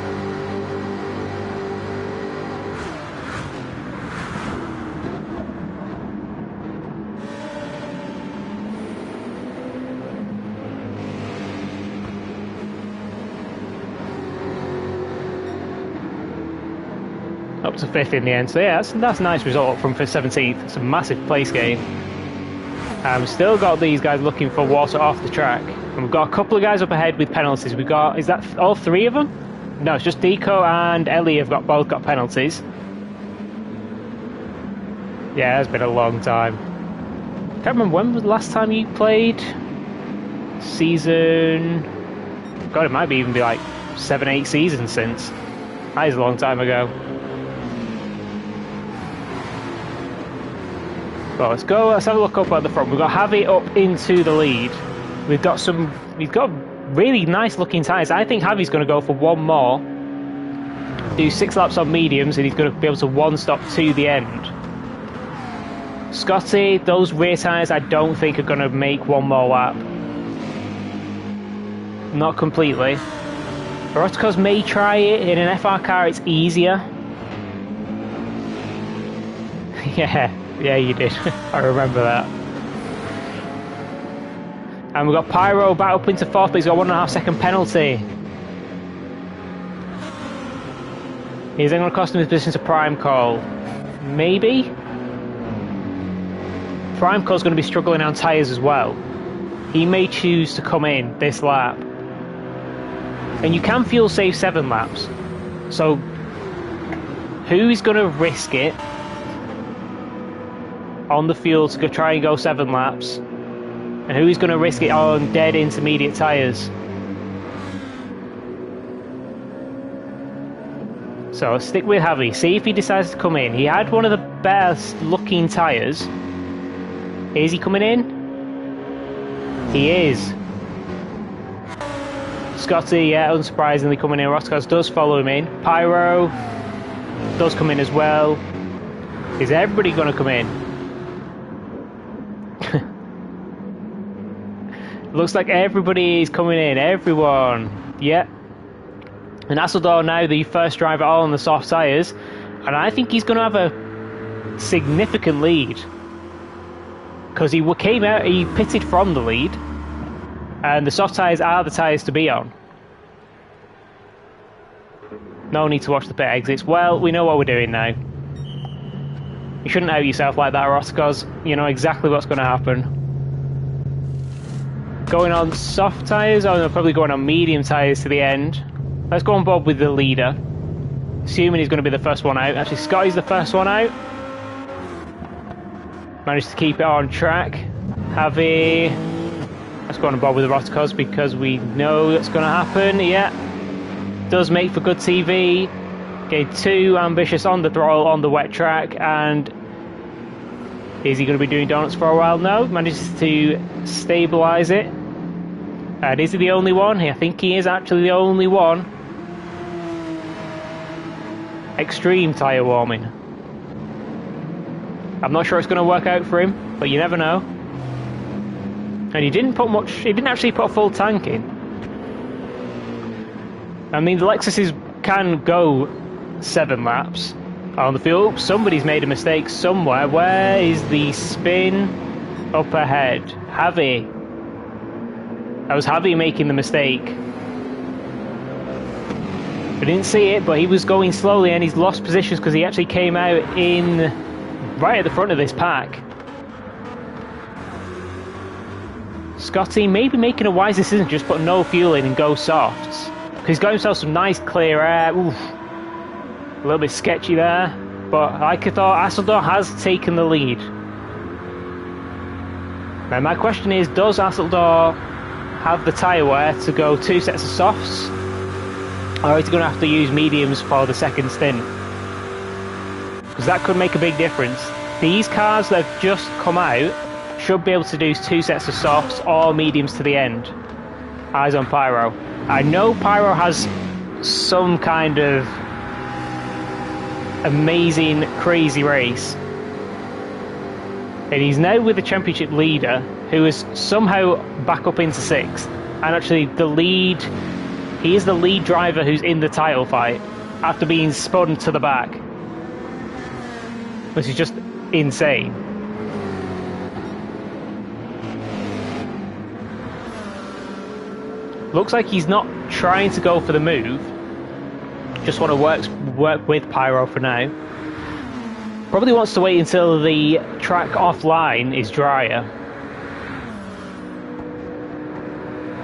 up to 5th in the end. So yeah, that's a nice result from 17th. It's a massive place gain. We've still got these guys looking for water off the track. And we've got a couple of guys up ahead with penalties. We've got, is that all 3 of them? No, it's just Deco and Ellie have both got penalties. Yeah, it's been a long time. Can't remember when was the last time you played. Season... God, it might even be like 7, 8 seasons since. That is a long time ago. Well, let's have a look up at the front. We've got Javi up into the lead. We've got really nice looking tyres. I think Javi's going to go for one more. Do 6 laps on mediums and he's going to be able to one stop to the end. Scotty, those rear tyres I don't think are going to make one more lap. Not completely. Rotko's may try it. In an FR car it's easier. Yeah, you did. I remember that. And we've got Pyro back up into 4th, but he's got 1.5 second penalty. Is it going to cost him his position to Prime Call? Maybe? Prime Call's going to be struggling on tyres as well. He may choose to come in this lap. And you can fuel save 7 laps. So, who's going to risk it on the fuel to try and go 7 laps? And who's going to risk it on dead intermediate tyres? So stick with Javi, see if he decides to come in. He had one of the best looking tyres. Is he coming in? He is. Scotty, yeah, unsurprisingly coming in. Roscos does follow him in. Pyro does come in as well. Is everybody going to come in? Looks like everybody is coming in. Everyone. Yeah. And Asseldor now the first driver all on the soft tyres. And I think he's going to have a significant lead. Because he came out, he pitted from the lead. And the soft tyres are the tyres to be on. No need to watch the pit exits. Well, we know what we're doing now. You shouldn't out yourself like that, Ross, because you know exactly what's going to happen. Going on soft tyres, or probably going on medium tyres to the end. Let's go on board with the leader. Assuming he's going to be the first one out. Actually, Scotty's the first one out. Managed to keep it on track. Javi. Let's go on board with the Rotcos because we know that's going to happen. Yeah. Does make for good TV. Getting too ambitious on the throttle on the wet track. And is he going to be doing donuts for a while? No. Manages to stabilise it. And is he the only one? I think he is actually the only one. Extreme tyre warming. I'm not sure it's going to work out for him, but you never know. And he didn't actually put a full tank in. I mean, the Lexuses can go 7 laps on the field. Somebody's made a mistake somewhere. Where is the spin up ahead? Javi. That was Javi making the mistake. We didn't see it, but he was going slowly and he's lost positions because he actually came out right at the front of this pack. Scotty maybe making a wise decision, just put no fuel in and go softs. Because he's got himself some nice clear air. Oof. A little bit sketchy there. But like I thought, Asseldor has taken the lead. Now my question is, does Asseldor have the tyre wear to go 2 sets of softs? Or is he going to have to use mediums for the second stint? Because that could make a big difference. These cars that have just come out should be able to do 2 sets of softs or mediums to the end. Eyes on Pyro. I know Pyro has some kind of amazing, crazy race. And he's now with the championship leader, who is somehow back up into 6th. And actually he is the lead driver who's in the title fight after being spun to the back. Which is just insane. Looks like he's not trying to go for the move. Just want to work with Pyro for now. Probably wants to wait until the track offline is drier.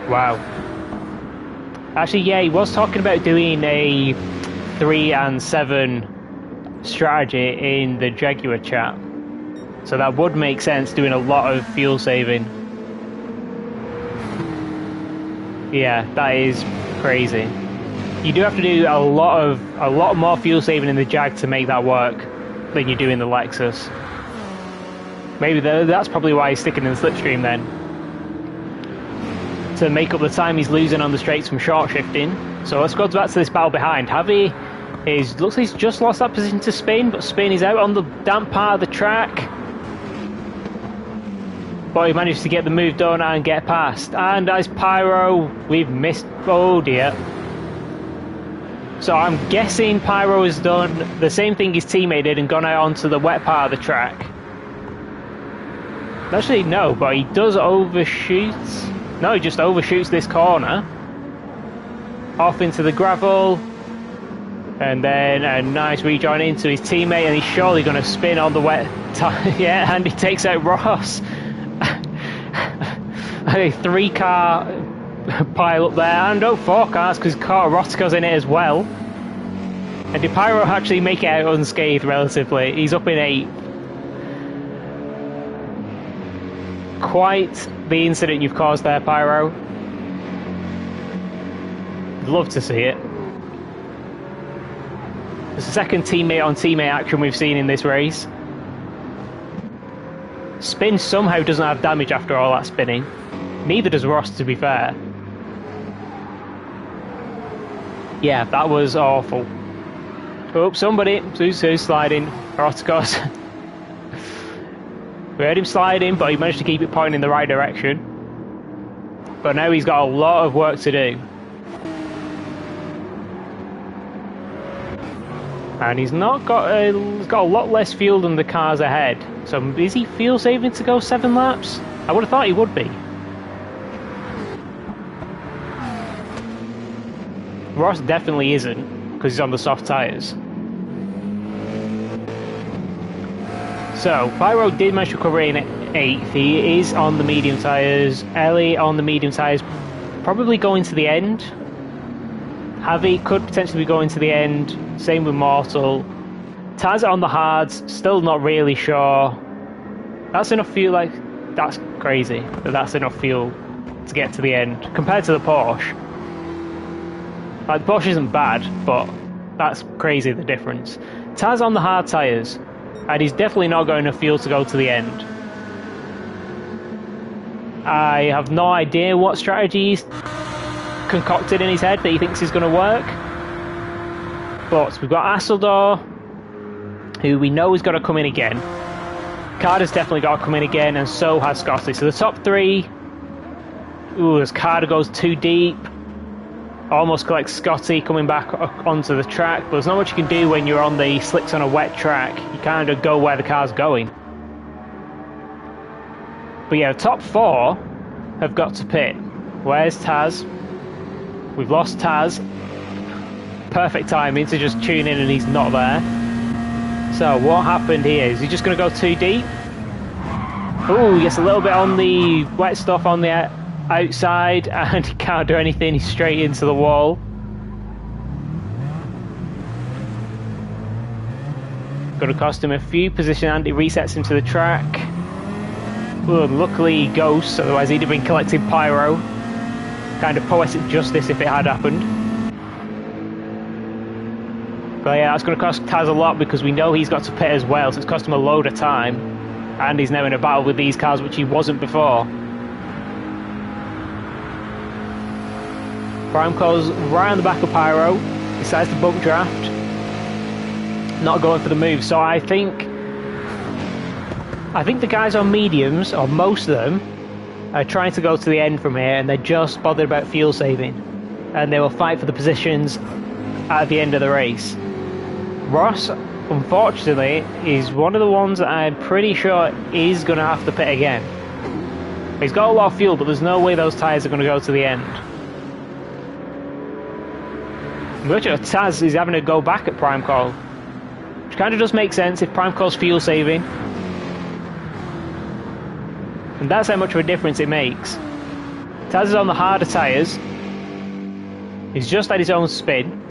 Wow. Actually, yeah, he was talking about doing a 3 and 7 strategy in the Jaguar chat. So that would make sense, doing a lot of fuel saving. Yeah, that is crazy. You do have to do a lot more fuel saving in the Jag to make that work than you do in the Lexus. Maybe that's probably why he's sticking in the slipstream then. To make up the time he's losing on the straights from short shifting. So let's go back to this battle behind. Javi looks like he's just lost that position to Spin, but Spin is out on the damp part of the track. But he managed to get the move done and get past. And as Pyro, we've missed. Oh dear. So I'm guessing Pyro has done the same thing his teammate did and gone out onto the wet part of the track. Actually, no, but he does overshoot. No, he just overshoots this corner. Off into the gravel. And then a nice rejoin into his teammate, and he's surely going to spin on the wet tire. Yeah, and he takes out Ross. A 3-car pile up there, and 4 cars because Rotko's in it as well. And did Pyro actually make it out unscathed relatively? He's up in 8th. Quite the incident you've caused there, Pyro. Love to see it. It's the second teammate on teammate action we've seen in this race. Spin somehow doesn't have damage after all that spinning. Neither does Ross, to be fair. Yeah, that was awful. Oh, who's sliding? Rotko's. We heard him sliding, but he managed to keep it pointing in the right direction. But now he's got a lot of work to do. And he's got a lot less fuel than the cars ahead. So is he fuel saving to go 7 laps? I would have thought he would be. Ross definitely isn't, because he's on the soft tyres. So, Pyro did manage to recover in 8th. He is on the medium tyres. Ellie on the medium tyres, probably going to the end. Javi could potentially be going to the end. Same with Mortal. Taz on the hards, still not really sure. That's enough fuel, that's crazy. That's enough fuel to get to the end, compared to the Porsche. The Porsche isn't bad, but that's crazy, the difference. Taz on the hard tyres, and he's definitely not got enough fuel to go to the end. I have no idea what strategy he's concocted in his head that he thinks is going to work. But we've got Asseldor, who we know is going to come in again. Carter's definitely got to come in again, and so has Scotty. So the top 3... Ooh, as Carter goes too deep. Almost collects Scotty coming back onto the track, but there's not much you can do when you're on the slicks on a wet track. You kind of go where the car's going. But yeah, the top 4 have got to pit. Where's Taz? We've lost Taz. Perfect timing to just tune in and he's not there. So what happened here? Is he just going to go too deep? Oh, he gets a little bit on the wet stuff on the outside and he can't do anything. He's straight into the wall. Going to cost him a few positions and it resets him to the track. Well, luckily he ghosts, otherwise he'd have been collecting Pyro. Kind of poetic justice if it had happened. But yeah, that's going to cost Taz a lot because we know he's got to pit as well, so it's cost him a load of time. And he's now in a battle with these cars, which he wasn't before. Primeco's right on the back of Pyro, decides to bump draft. Not going for the move, so I think the guys on mediums, or most of them, are trying to go to the end from here, and they're just bothered about fuel saving. And they will fight for the positions at the end of the race. Ross, unfortunately, is one of the ones that I'm pretty sure is going to have to pit again. He's got a lot of fuel, but there's no way those tyres are going to go to the end. Taz is having to go back at Prime Call, which kind of does make sense if Prime Call's fuel saving. And that's how much of a difference it makes. Taz is on the harder tyres. He's just had his own spin.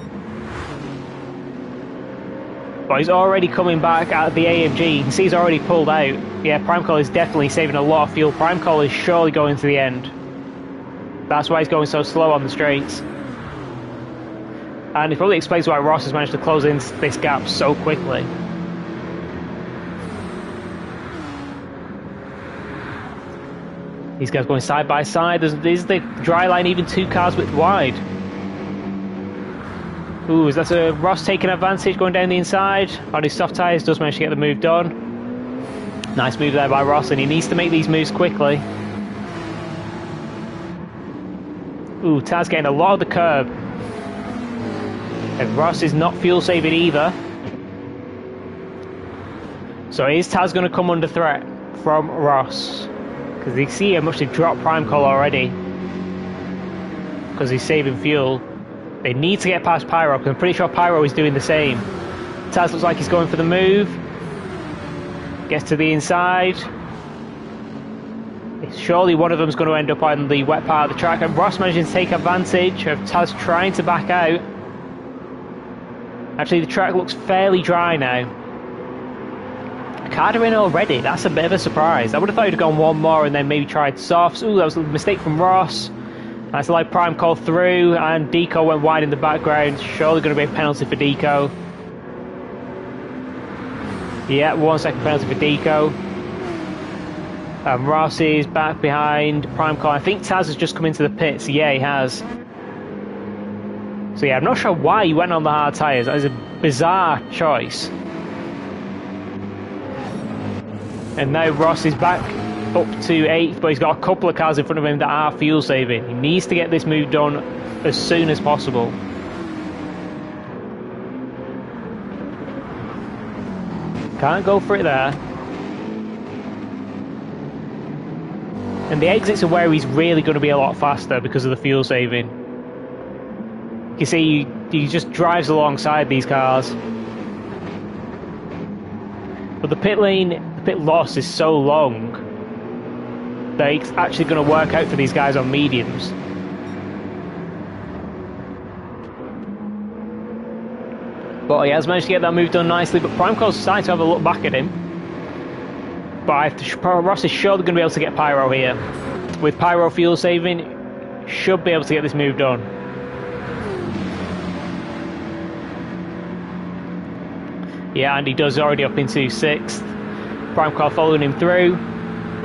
But he's already coming back out of the AMG. You can see he's already pulled out. Yeah, Prime Call is definitely saving a lot of fuel. Prime Call is surely going to the end. That's why he's going so slow on the straights. And it probably explains why Ross has managed to close in this gap so quickly. These guys going side by side. There's the dry line even 2 cars width wide. Ooh, that's a Ross taking advantage going down the inside on his soft tyres. Does manage to get the move done. Nice move there by Ross, and he needs to make these moves quickly. Ooh, Taz getting a lot of the curb. And Ross is not fuel saving either. So is Taz going to come under threat from Ross? Because you see how much they've dropped Prime Call already. Because he's saving fuel. They need to get past Pyro, because I'm pretty sure Pyro is doing the same. Taz looks like he's going for the move. Gets to the inside. Surely one of them's going to end up on the wet part of the track, and Ross managing to take advantage of Taz trying to back out. Actually, the track looks fairly dry now. Carter in already, that's a bit of a surprise. I would have thought he'd have gone one more and then maybe tried softs. Ooh, that was a mistake from Ross. Nice light Prime Call through, and Deco went wide in the background. Surely going to be a penalty for Deco. Yeah, 1 second penalty for Deco. Ross is back behind Prime Call. I think Taz has just come into the pits. Yeah, he has. So yeah, I'm not sure why he went on the hard tyres. That was a bizarre choice. And now Ross is back up to 8th, but he's got a couple of cars in front of him that are fuel saving. He needs to get this move done as soon as possible. Can't go for it there. And the exits are where he's really going to be a lot faster because of the fuel saving. You can see he just drives alongside these cars. But the pit lane, the pit loss is so long that it's actually going to work out for these guys on mediums. But he has managed to get that move done nicely, but Prime Call's starting to have a look back at him. But Ross is surely going to be able to get Pyro here. With Pyro fuel saving, should be able to get this move done. Yeah, and he does already up into 6th. Prime Call following him through.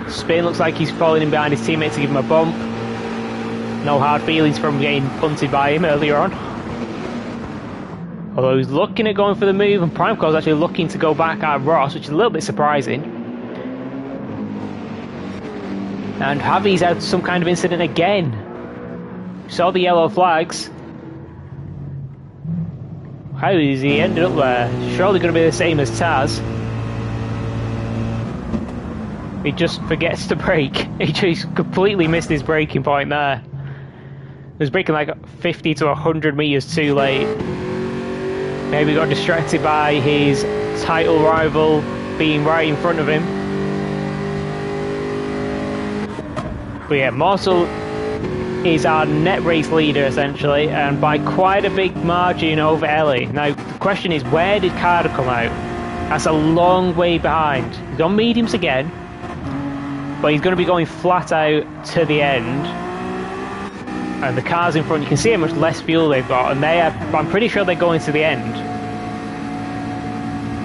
Spin looks like he's falling in behind his teammate to give him a bump. No hard feelings from getting punted by him earlier on. Although he's looking at going for the move, and Prime Call's actually looking to go back at Ross, which is a little bit surprising. And Javi's had some kind of incident again. Saw the yellow flags. How is he ended up there? Surely going to be the same as Taz. He just forgets to brake. He just completely missed his braking point there. He was braking like 50 to 100 meters too late. Maybe got distracted by his title rival being right in front of him. But yeah, Morsel is our net race leader essentially, and by quite a big margin over Ellie. Now the question is, where did Carter come out? That's a long way behind. He's on mediums again, but he's going to be going flat out to the end. And the cars in front, you can see how much less fuel they've got, and I'm pretty sure they're going to the end.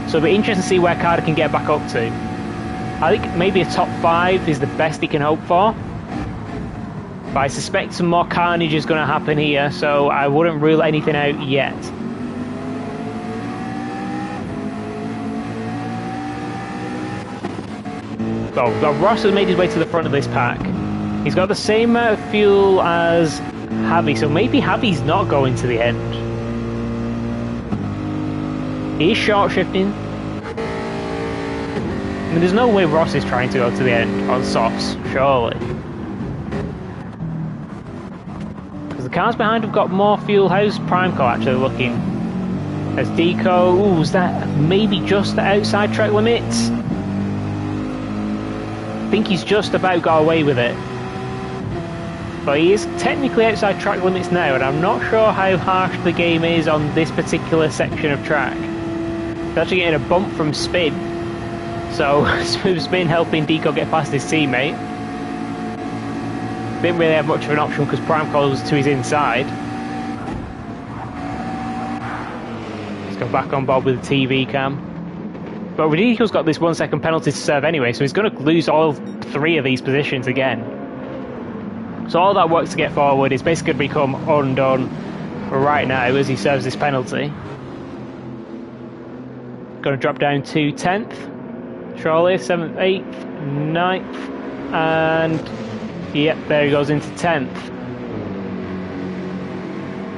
So it'll be interesting to see where Carter can get back up to. I think maybe a top 5 is the best he can hope for. But I suspect some more carnage is going to happen here, so I wouldn't rule anything out yet. So Ross has made his way to the front of this pack. He's got the same amount of fuel as Javi, so maybe Javi's not going to the end. He is short shifting. I mean, there's no way Ross is trying to go to the end on softs, surely. Because the cars behind have got more fuel. How's Primeco actually looking? As Deco, ooh, is that maybe just the outside track limits? I think he's just about got away with it. But he is technically outside track limits now, and I'm not sure how harsh the game is on this particular section of track. He's actually getting a bump from Spin. So, Smooth Spin helping Deco get past his teammate. Didn't really have much of an option because Primeco was to his inside. Let's go back on board with the TV cam. But Deco's got this 1 second penalty to serve anyway, so he's going to lose all 3 of these positions again. So all that work to get forward is basically going to become undone right now as he serves this penalty. Going to drop down to 10th. Surely, 7th, 8th, 9th, and yep, there he goes into 10th.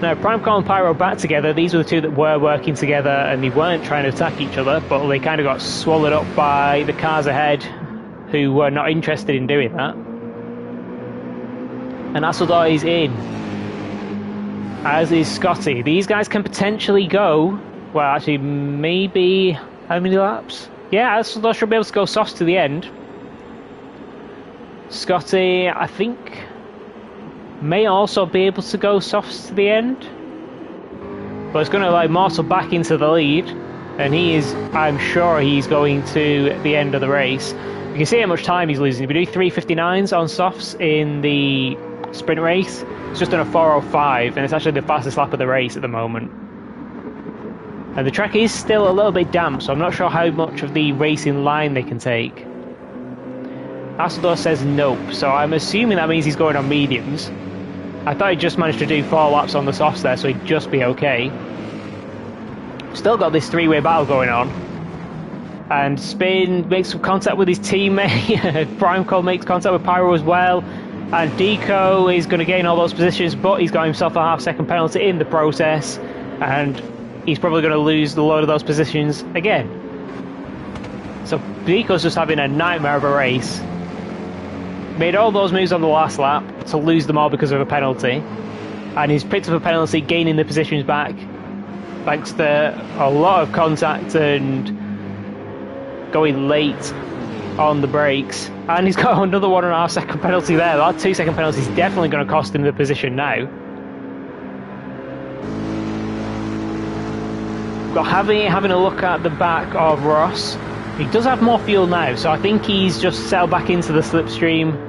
Now, Primeco and Pyro back together. These were the two that were working together and they weren't trying to attack each other, but they kind of got swallowed up by the cars ahead who were not interested in doing that. And Asseldor is in, as is Scotty. These guys can potentially go, well, actually, maybe, how many laps? Yeah, Asseldor should be able to go softs to the end. Scotty, I think, may also be able to go softs to the end. But it's going to allow Mortal back into the lead. And he is, I'm sure he's going to the end of the race. You can see how much time he's losing. If we do 3:59s on softs in the sprint race, it's just done a 4:05, and it's actually the fastest lap of the race at the moment. And the track is still a little bit damp, so I'm not sure how much of the racing line they can take. Asseldor says nope, so I'm assuming that means he's going on mediums. I thought he just managed to do 4 laps on the softs there, so he'd just be okay. Still got this 3-way battle going on. And Spin makes some contact with his teammate. Primeco makes contact with Pyro as well. And Deco is going to gain all those positions, but he's got himself a half-second penalty in the process. And he's probably going to lose a load of those positions again. So Deco's just having a nightmare of a race. Made all those moves on the last lap to lose them all because of a penalty. And he's picked up a penalty, gaining the positions back, thanks to a lot of contact and going late on the brakes. And he's got another 1.5 second penalty there. That 2 second penalty is definitely going to cost him the position now. Got having a look at the back of Ross. He does have more fuel now, so I think he's just settled back into the slipstream.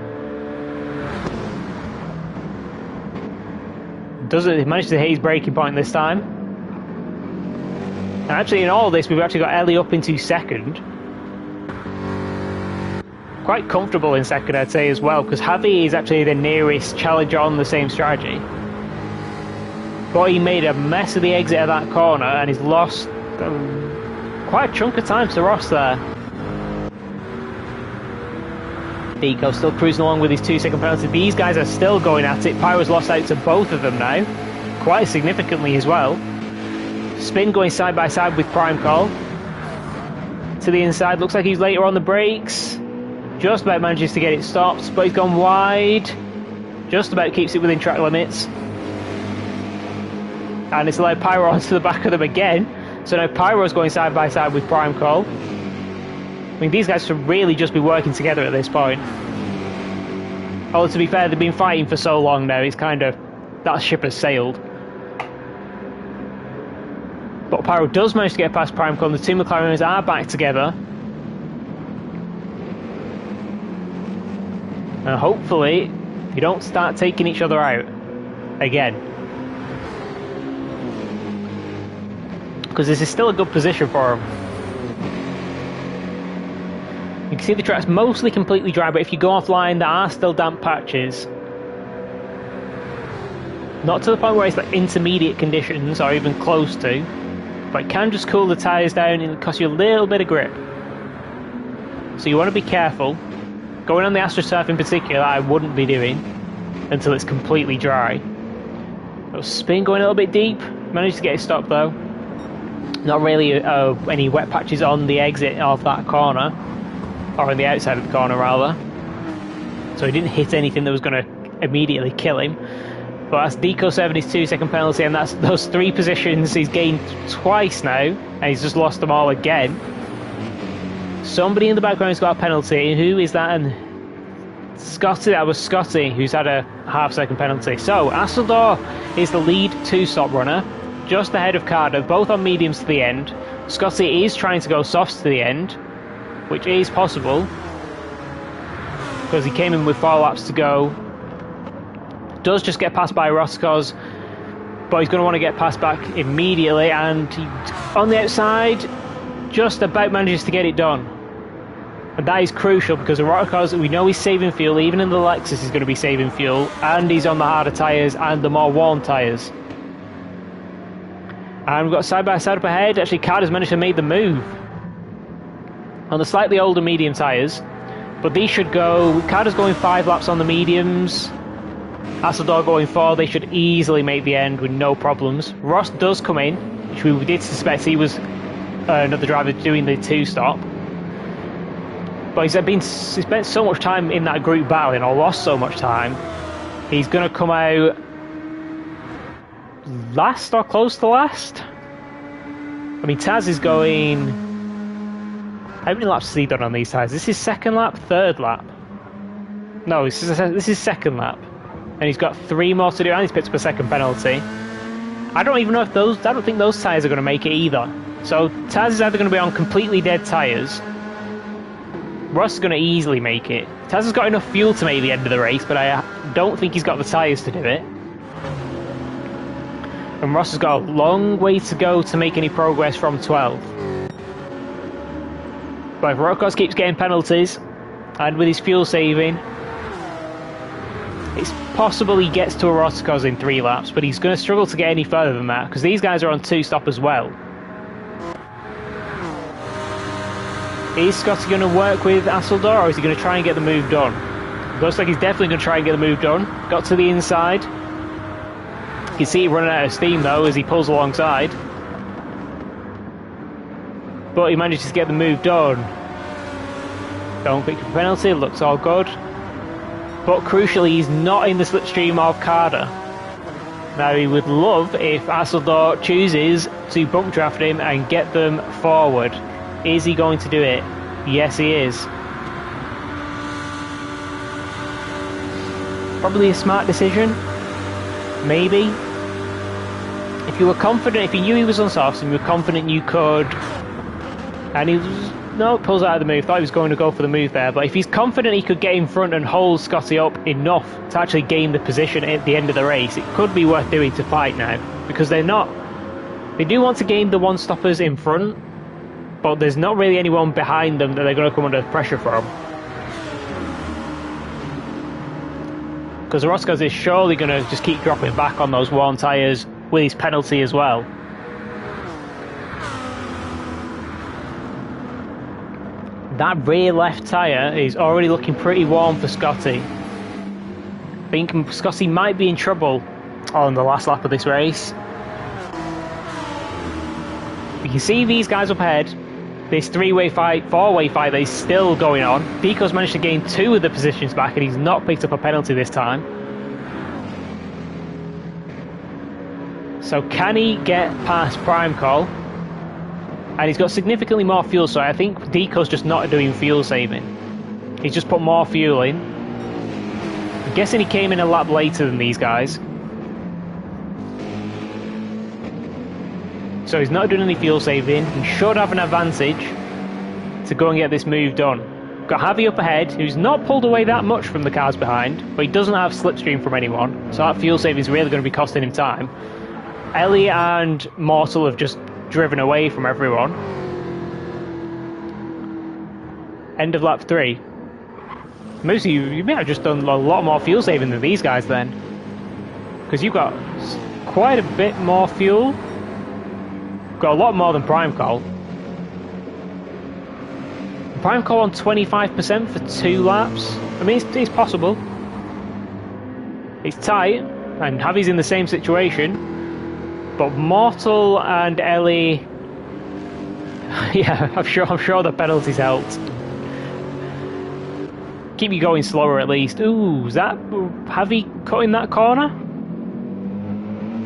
He managed to hit his braking point this time. And actually in all this, we've actually got Ellie up into second. Quite comfortable in second, I'd say, as well, because Javi is actually the nearest challenger on the same strategy. But he made a mess of the exit of that corner, and he's lost quite a chunk of time to Ross there. Deco still cruising along with his 2 second penalty. These guys are still going at it. Pyro's lost out to both of them now, quite significantly as well. Spin going side by side with Primeco. To the inside, looks like he's later on the brakes. Just about manages to get it stopped, but he's gone wide. Just about keeps it within track limits. And it's allowed Pyro onto the back of them again. So now Pyro's going side by side with Primeco. I mean, these guys should really just be working together at this point. Although, to be fair, they've been fighting for so long now, it's kind of, that ship has sailed. But Pyro does manage to get past Primeco, and the two McLarens are back together. And hopefully, you don't start taking each other out again. Because this is still a good position for them. You can see the track's mostly completely dry, but if you go offline, there are still damp patches. Not to the point where it's like intermediate conditions, or even close to, but it can just cool the tyres down and cost you a little bit of grip. So you want to be careful. Going on the AstroTurf in particular, I wouldn't be doing until it's completely dry. Spin going a little bit deep, managed to get it stopped though. Not really any wet patches on the exit of that corner. Or on the outside of the corner rather. So he didn't hit anything that was going to immediately kill him. But that's Deco serving his 2-second penalty, and that's those 3 positions he's gained twice now, and he's just lost them all again. Somebody in the background's got a penalty. Who is that? And Scotty, that was Scotty, who's had a half-second penalty. So, Asseldor is the lead 2-stop runner, just ahead of Carter, both on mediums to the end. Scotty is trying to go softs to the end, which is possible, because he came in with 4 laps to go. Does just get passed by Roscoz, but he's going to want to get passed back immediately, and he, on the outside, just about manages to get it done. And that is crucial, because Roscoz, we know he's saving fuel, even in the Lexus he's going to be saving fuel, and he's on the harder tyres and the more worn tyres. And we've got side by side up ahead. Actually, Carter's managed to make the move on the slightly older medium tyres, but these should go. Carter's going 5 laps on the mediums, Asseldor going 4. They should easily make the end with no problems. Ross does come in, which we did suspect he was another driver doing the 2-stop, but he spent so much time in that group battling, or lost so much time, he's going to come out last or close to last. I mean, Taz is going... How many laps has he done on these tyres? This is 2nd lap, 3rd lap? No, this is 2nd lap. And he's got 3 more to do, and he's picked up a 2nd penalty. I don't even know if those... I don't think those tyres are going to make it either. So Taz is either going to be on completely dead tyres. Ross is going to easily make it. Taz has got enough fuel to make the end of the race, but I don't think he's got the tyres to do it. And Ross has got a long way to go to make any progress from 12. But if Roscoz keeps getting penalties, and with his fuel saving, it's possible he gets to a Roscoz in 3 laps, but he's going to struggle to get any further than that, because these guys are on 2-stop as well. Is Scotty going to work with Asseldor, or is he going to try and get the move done? Looks like he's definitely going to try and get the move done. Got to the inside. You can see him running out of steam though as he pulls alongside. But he manages to get the move done. Don't pick up a penalty, looks all good. But crucially, he's not in the slipstream of Carter. Now, he would love if Asseldor chooses to bump draft him and get them forward. Is he going to do it? Yes, he is. Probably a smart decision. Maybe. If you were confident, if you knew he was on softs and you were confident you could... And he was... No, pulls out of the move. Thought he was going to go for the move there. But if he's confident he could get in front and hold Scotty up enough to actually gain the position at the end of the race, it could be worth doing to fight now. Because they're not... They do want to gain the one-stoppers in front, but there's not really anyone behind them that they're going to come under pressure from. Because Roscoz is surely going to just keep dropping back on those worn tyres with his penalty as well. That rear left tyre is already looking pretty warm for Scotty. I think Scotty might be in trouble on the last lap of this race. You can see these guys up ahead. This 3-way fight, 4-way fight that is still going on. Pico's managed to gain 2 of the positions back, and he's not picked up a penalty this time. So can he get past Prime Call? And he's got significantly more fuel, so I think Deco's just not doing fuel saving. He's just put more fuel in. I'm guessing he came in a lap later than these guys. So he's not doing any fuel saving. He should have an advantage to go and get this move done. Got Javi up ahead, who's not pulled away that much from the cars behind, but he doesn't have slipstream from anyone, so that fuel saving is really going to be costing him time. Ellie and Mortal have just driven away from everyone. End of lap 3. Mostly, you may have just done a lot more fuel saving than these guys then, because you've got quite a bit more fuel. Got a lot more than Prime Call. Prime Call on 25% for 2 laps. I mean, it's possible. It's tight, and Javi's in the same situation. But Mortal and Ellie, yeah, I'm sure the penalties helped. Keep you going slower at least. Ooh, is that Javi cutting that corner?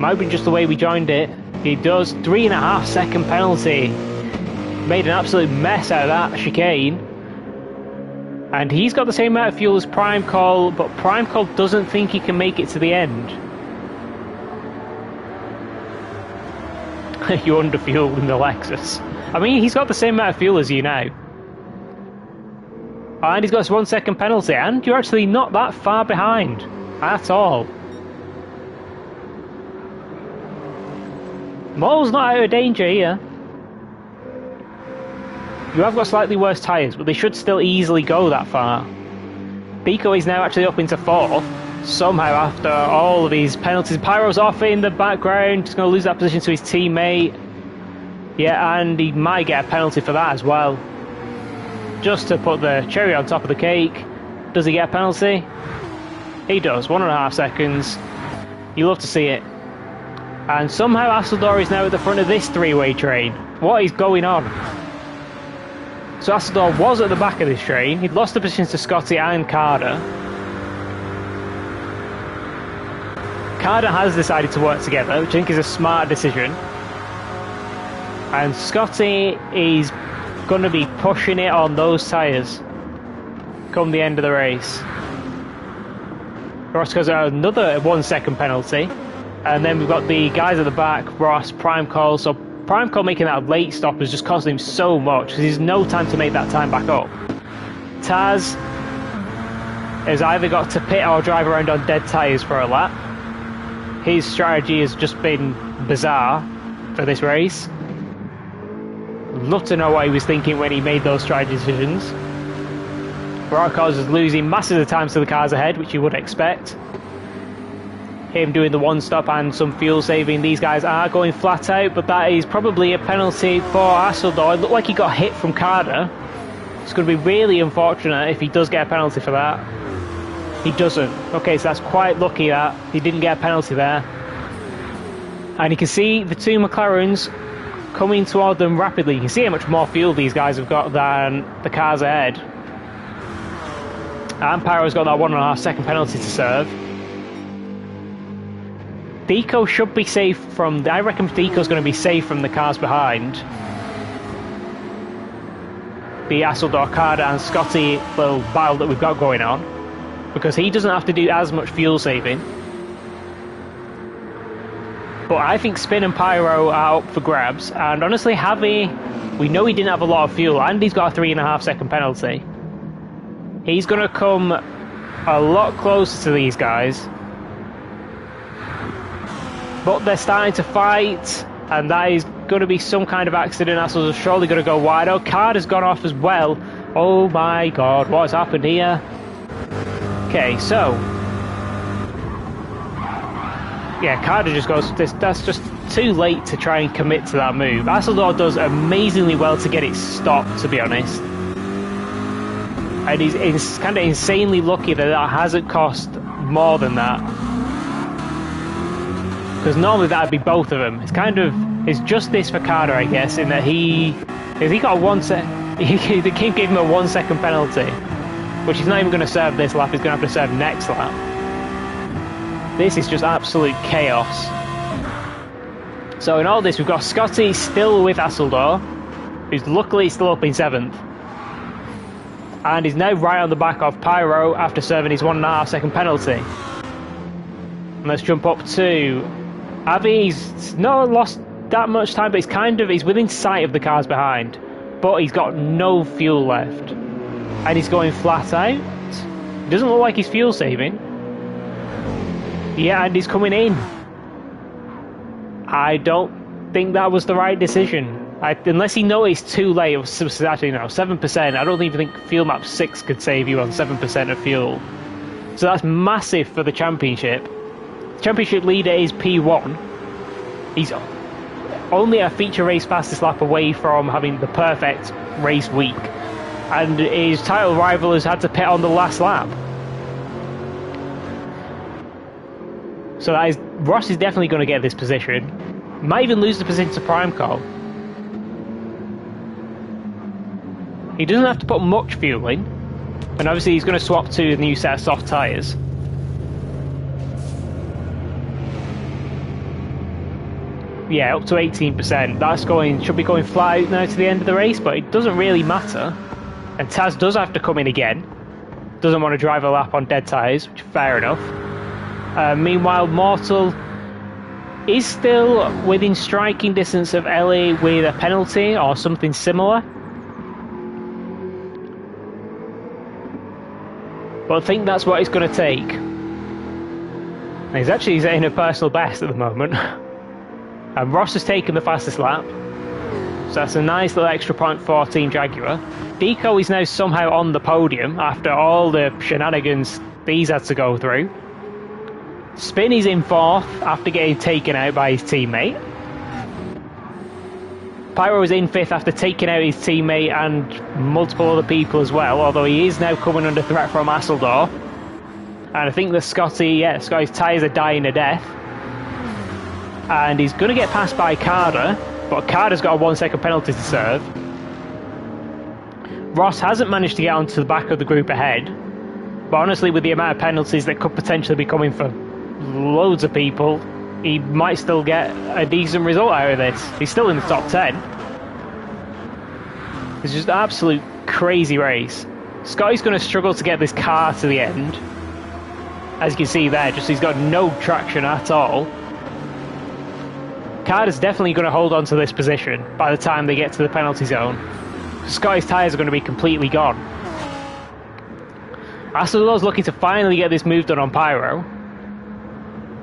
Might have been just the way we joined it. He does. 3.5 second penalty. Made an absolute mess out of that chicane. And he's got the same amount of fuel as Prime Call, but Prime Call doesn't think he can make it to the end. You underfueled in the Lexus. I mean, he's got the same amount of fuel as you now. And he's got this 1 second penalty, and you're actually not that far behind at all. Mole's not out of danger here. You have got slightly worse tyres, but they should still easily go that far. Pico is now actually up into 4th. Somehow, after all of these penalties, Pyro's off in the background. He's going to lose that position to his teammate. Yeah, and he might get a penalty for that as well. Just to put the cherry on top of the cake. Does he get a penalty? He does. 1.5 seconds. You love to see it. And somehow Asseldor is now at the front of this three-way train. What is going on? So Asseldor was at the back of this train. He'd lost the positions to Scotty and Carter. Carter has decided to work together, which I think is a smart decision. And Scotty is going to be pushing it on those tyres come the end of the race. Ross goes out another 1 second penalty. And then we've got the guys at the back, Ross, Prime Call. So Prime Call making that late stop has just costing him so much because he's no time to make that time back up. Taz has either got to pit or drive around on dead tyres for a lap. His strategy has just been bizarre for this race. Love to know what he was thinking when he made those strategy decisions. Rd6 is losing masses of times to the cars ahead, which you would expect. Him doing the one stop and some fuel saving. These guys are going flat out, but that is probably a penalty for Asseldor. It looked like he got hit from Carter. It's going to be really unfortunate if he does get a penalty for that. He doesn't. Okay, so that's quite lucky that he didn't get a penalty there. And you can see the two McLarens coming toward them rapidly. You can see how much more fuel these guys have got than the cars ahead. And Pyro's got that 1.5 second penalty to serve. Deco should be safe from... I reckon Deco's going to be safe from the cars behind. The Asseldor, Carter and Scotty little battle that we've got going on. Because he doesn't have to do as much fuel saving. But I think Spin and Pyro are up for grabs. And honestly, Javi, we know he didn't have a lot of fuel. And he's got a 3.5 second penalty. He's going to come a lot closer to these guys. But they're starting to fight, and that is going to be some kind of accident. Asseldor's surely going to go wide. Oh, Carter's gone off as well. Oh my god, what has happened here? Okay, so... yeah, Carter just goes... that's just too late to try and commit to that move. Asseldor does amazingly well to get it stopped, to be honest. And he's kind of insanely lucky that that hasn't cost more than that. Because normally that would be both of them. It's just this for Carter, I guess, in that he got the King gave him a 1 second penalty, which he's not even going to serve this lap. He's going to have to serve next lap. This is just absolute chaos. So in all this, we've got Scotty still with Asseldor, who's luckily still up in 7th, and he's now right on the back of Pyro after serving his 1.5 second penalty. And let's jump up to Avi. He's not lost that much time, but he's within sight of the cars behind, but he's got no fuel left, and he's going flat out. It doesn't look like he's fuel saving. Yeah, and he's coming in. I don't think that was the right decision. Unless he noticed too late, actually no, 7%. I don't even think Fuel Map 6 could save you on 7% of fuel. So that's massive for the championship. Championship leader is P1. He's only a feature race fastest lap away from having the perfect race week, and his title rival has had to pit on the last lap. So Ross is definitely going to get this position. Might even lose the position to Prime Call. He doesn't have to put much fuel in, and obviously he's going to swap to a new set of soft tyres. Yeah, up to 18%. That's should be going flat out now to the end of the race, but it doesn't really matter. And Taz does have to come in again. Doesn't want to drive a lap on dead tyres, which is fair enough. Meanwhile, Mortal is still within striking distance of Ellie with a penalty or something similar. But I think that's what it's going to take. And he's actually hitting a personal best at the moment. And Ross has taken the fastest lap. So that's a nice little extra point for Team Jaguar. Deco is now somehow on the podium after all the shenanigans he's had to go through. Spin is in fourth after getting taken out by his teammate. Pyro is in fifth after taking out his teammate and multiple other people as well, although he is now coming under threat from Asseldor. And I think that Scotty's tyres are dying a death. And he's going to get passed by Carter, but Carter's got a 1 second penalty to serve. Ross hasn't managed to get onto the back of the group ahead, but honestly, with the amount of penalties that could potentially be coming for loads of people, he might still get a decent result out of this. He's still in the top 10. It's just an absolute crazy race. Scotty's going to struggle to get this car to the end. As you can see there, just he's got no traction at all. Carter's definitely going to hold on to this position by the time they get to the penalty zone. Scotty's tyres are going to be completely gone. Asseldor's looking to finally get this move done on Pyro.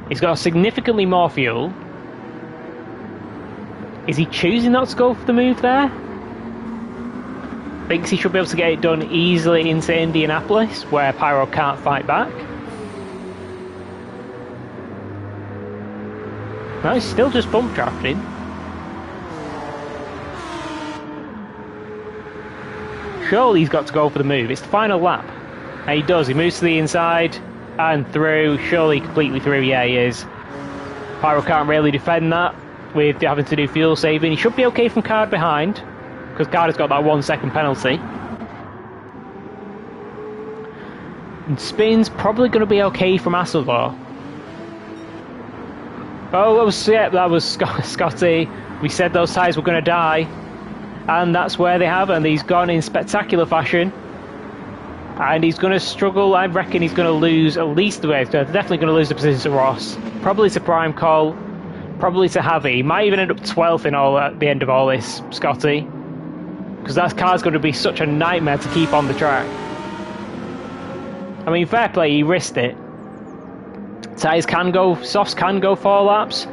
He's got significantly more fuel. Is he choosing not to go for the move there? Thinks he should be able to get it done easily into Indianapolis, where Pyro can't fight back. No, he's still just bump drafting. Surely he's got to go for the move. It's the final lap. And he does. He moves to the inside and through. Surely completely through. Yeah, he is. Pyro can't really defend that with having to do fuel saving. He should be okay from Card behind, because Card has got that 1 second penalty. And Spin's probably going to be okay from Asseldor. Oh, that was Scotty. We said those tyres were going to die. And that's where they have, and he's gone in spectacular fashion. And he's going to struggle. I reckon he's going to lose at least the way. He's definitely going to lose the position to Ross. Probably to Prime Call. Probably to Javi. He might even end up 12th in all at the end of all this, Scotty. Because that car's going to be such a nightmare to keep on the track. I mean, fair play, he risked it. Tyres can go, softs can go 4 laps.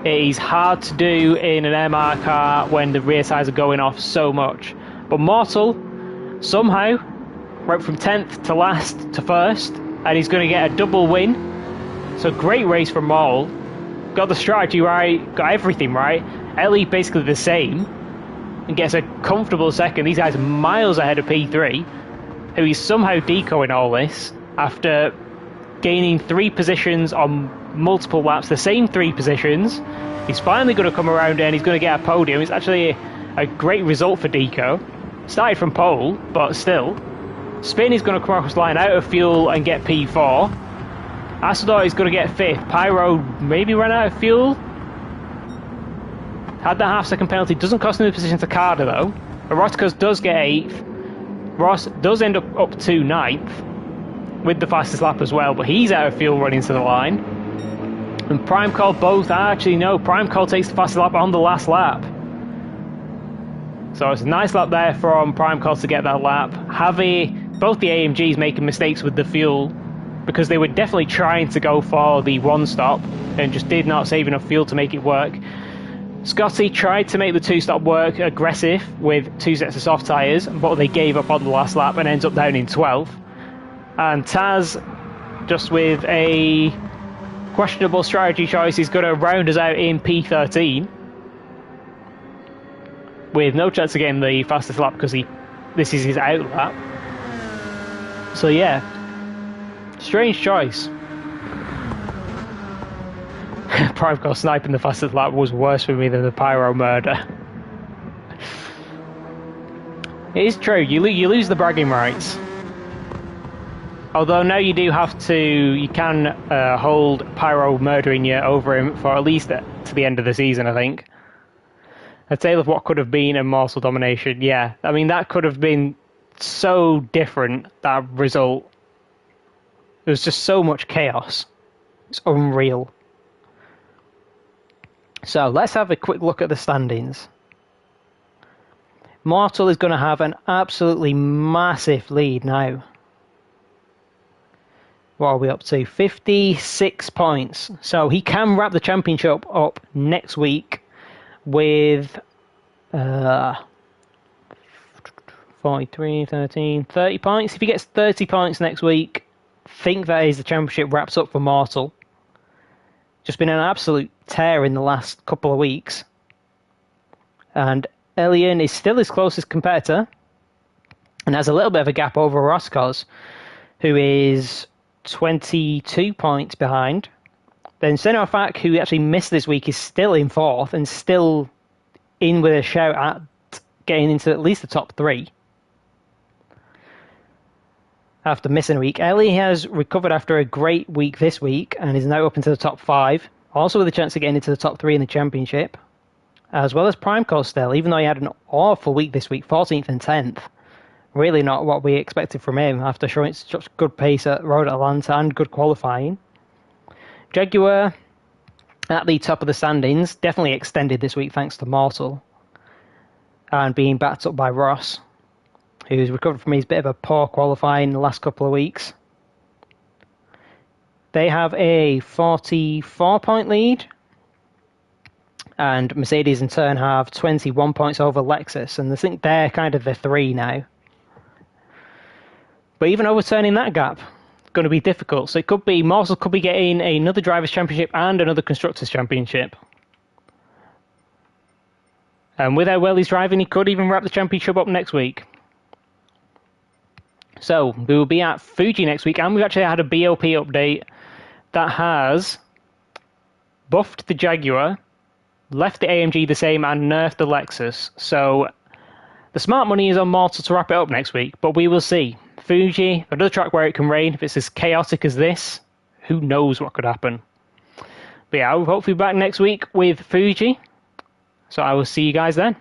It is hard to do in an MR car when the rear tyres are going off so much. But Mortal, somehow, went from 10th to last to 1st, and he's going to get a double win. So great race from Mortal. Got the strategy right, got everything right. Ellie basically the same, and gets a comfortable second. These guys are miles ahead of P3, who is somehow decoing all this after gaining 3 positions on multiple laps, the same 3 positions. He's finally going to come around and he's going to get a podium. It's actually a great result for Deco. Started from pole, but still. Spin is going to cross the line out of fuel and get P4. Asseldor is going to get 5th. Pyro maybe ran out of fuel. Had that half second penalty. Doesn't cost him the position to Carter though. Eroticus does get 8th. Ross does end up to 9th. With the fastest lap as well, but he's out of fuel running to the line. And Prime Call both, actually no, Prime Call takes the fastest lap on the last lap. So it's a nice lap there from Prime Call to get that lap. Javi, both the AMGs making mistakes with the fuel, because they were definitely trying to go for the 1 stop and just did not save enough fuel to make it work. Scotty tried to make the 2 stop work aggressive with 2 sets of soft tyres, but they gave up on the last lap and ends up down in 12th. And Taz, just with a questionable strategy choice, is going to round us out in P13 with no chance of getting the fastest lap because this is his out lap. So yeah, strange choice. Prime Call sniping the fastest lap was worse for me than the Pyro murder. It is true, you lose the bragging rights. Although now you do have to, you can hold Pyro murdering you over him for at least to the end of the season, I think. A tale of what could have been Immortal Domination. Yeah, I mean, that could have been so different, that result. There was just so much chaos. It's unreal. So let's have a quick look at the standings. Mortal is going to have an absolutely massive lead now. What are we up to? 56 points. So he can wrap the championship up next week with 43, 13, 30 points. If he gets 30 points next week, think that is the championship wraps up for Mortal. Just been an absolute tear in the last couple of weeks. And Elian is still his closest competitor and has a little bit of a gap over Roscoz, who is 22 points behind. Then Senofak, who actually missed this week, is still in fourth and still in with a shout at getting into at least the top 3 after missing a week. Ellie has recovered after a great week this week and is now up into the top 5, also with a chance of getting into the top 3 in the championship, as well as Primeco still, even though he had an awful week this week, 14th and 10th. Really not what we expected from him after showing such good pace at Road Atlanta and good qualifying. Jaguar at the top of the standings, definitely extended this week thanks to Mortal, and being backed up by Ross, who's recovered from his bit of a poor qualifying the last couple of weeks. They have a 44-point lead, and Mercedes in turn have 21 points over Lexus, and I think they're kind of the 3 now. But even overturning that gap is going to be difficult. So it could be, Mortal could be getting another Drivers' Championship and another Constructors' Championship. And with how well he's driving, he could even wrap the championship up next week. So we will be at Fuji next week, and we've actually had a BOP update that has buffed the Jaguar, left the AMG the same, and nerfed the Lexus. So the smart money is on Mortal to wrap it up next week, but we will see. Fuji, another track where it can rain. If it's as chaotic as this, who knows what could happen. But yeah, I will hopefully be back next week with Fuji. So I will see you guys then.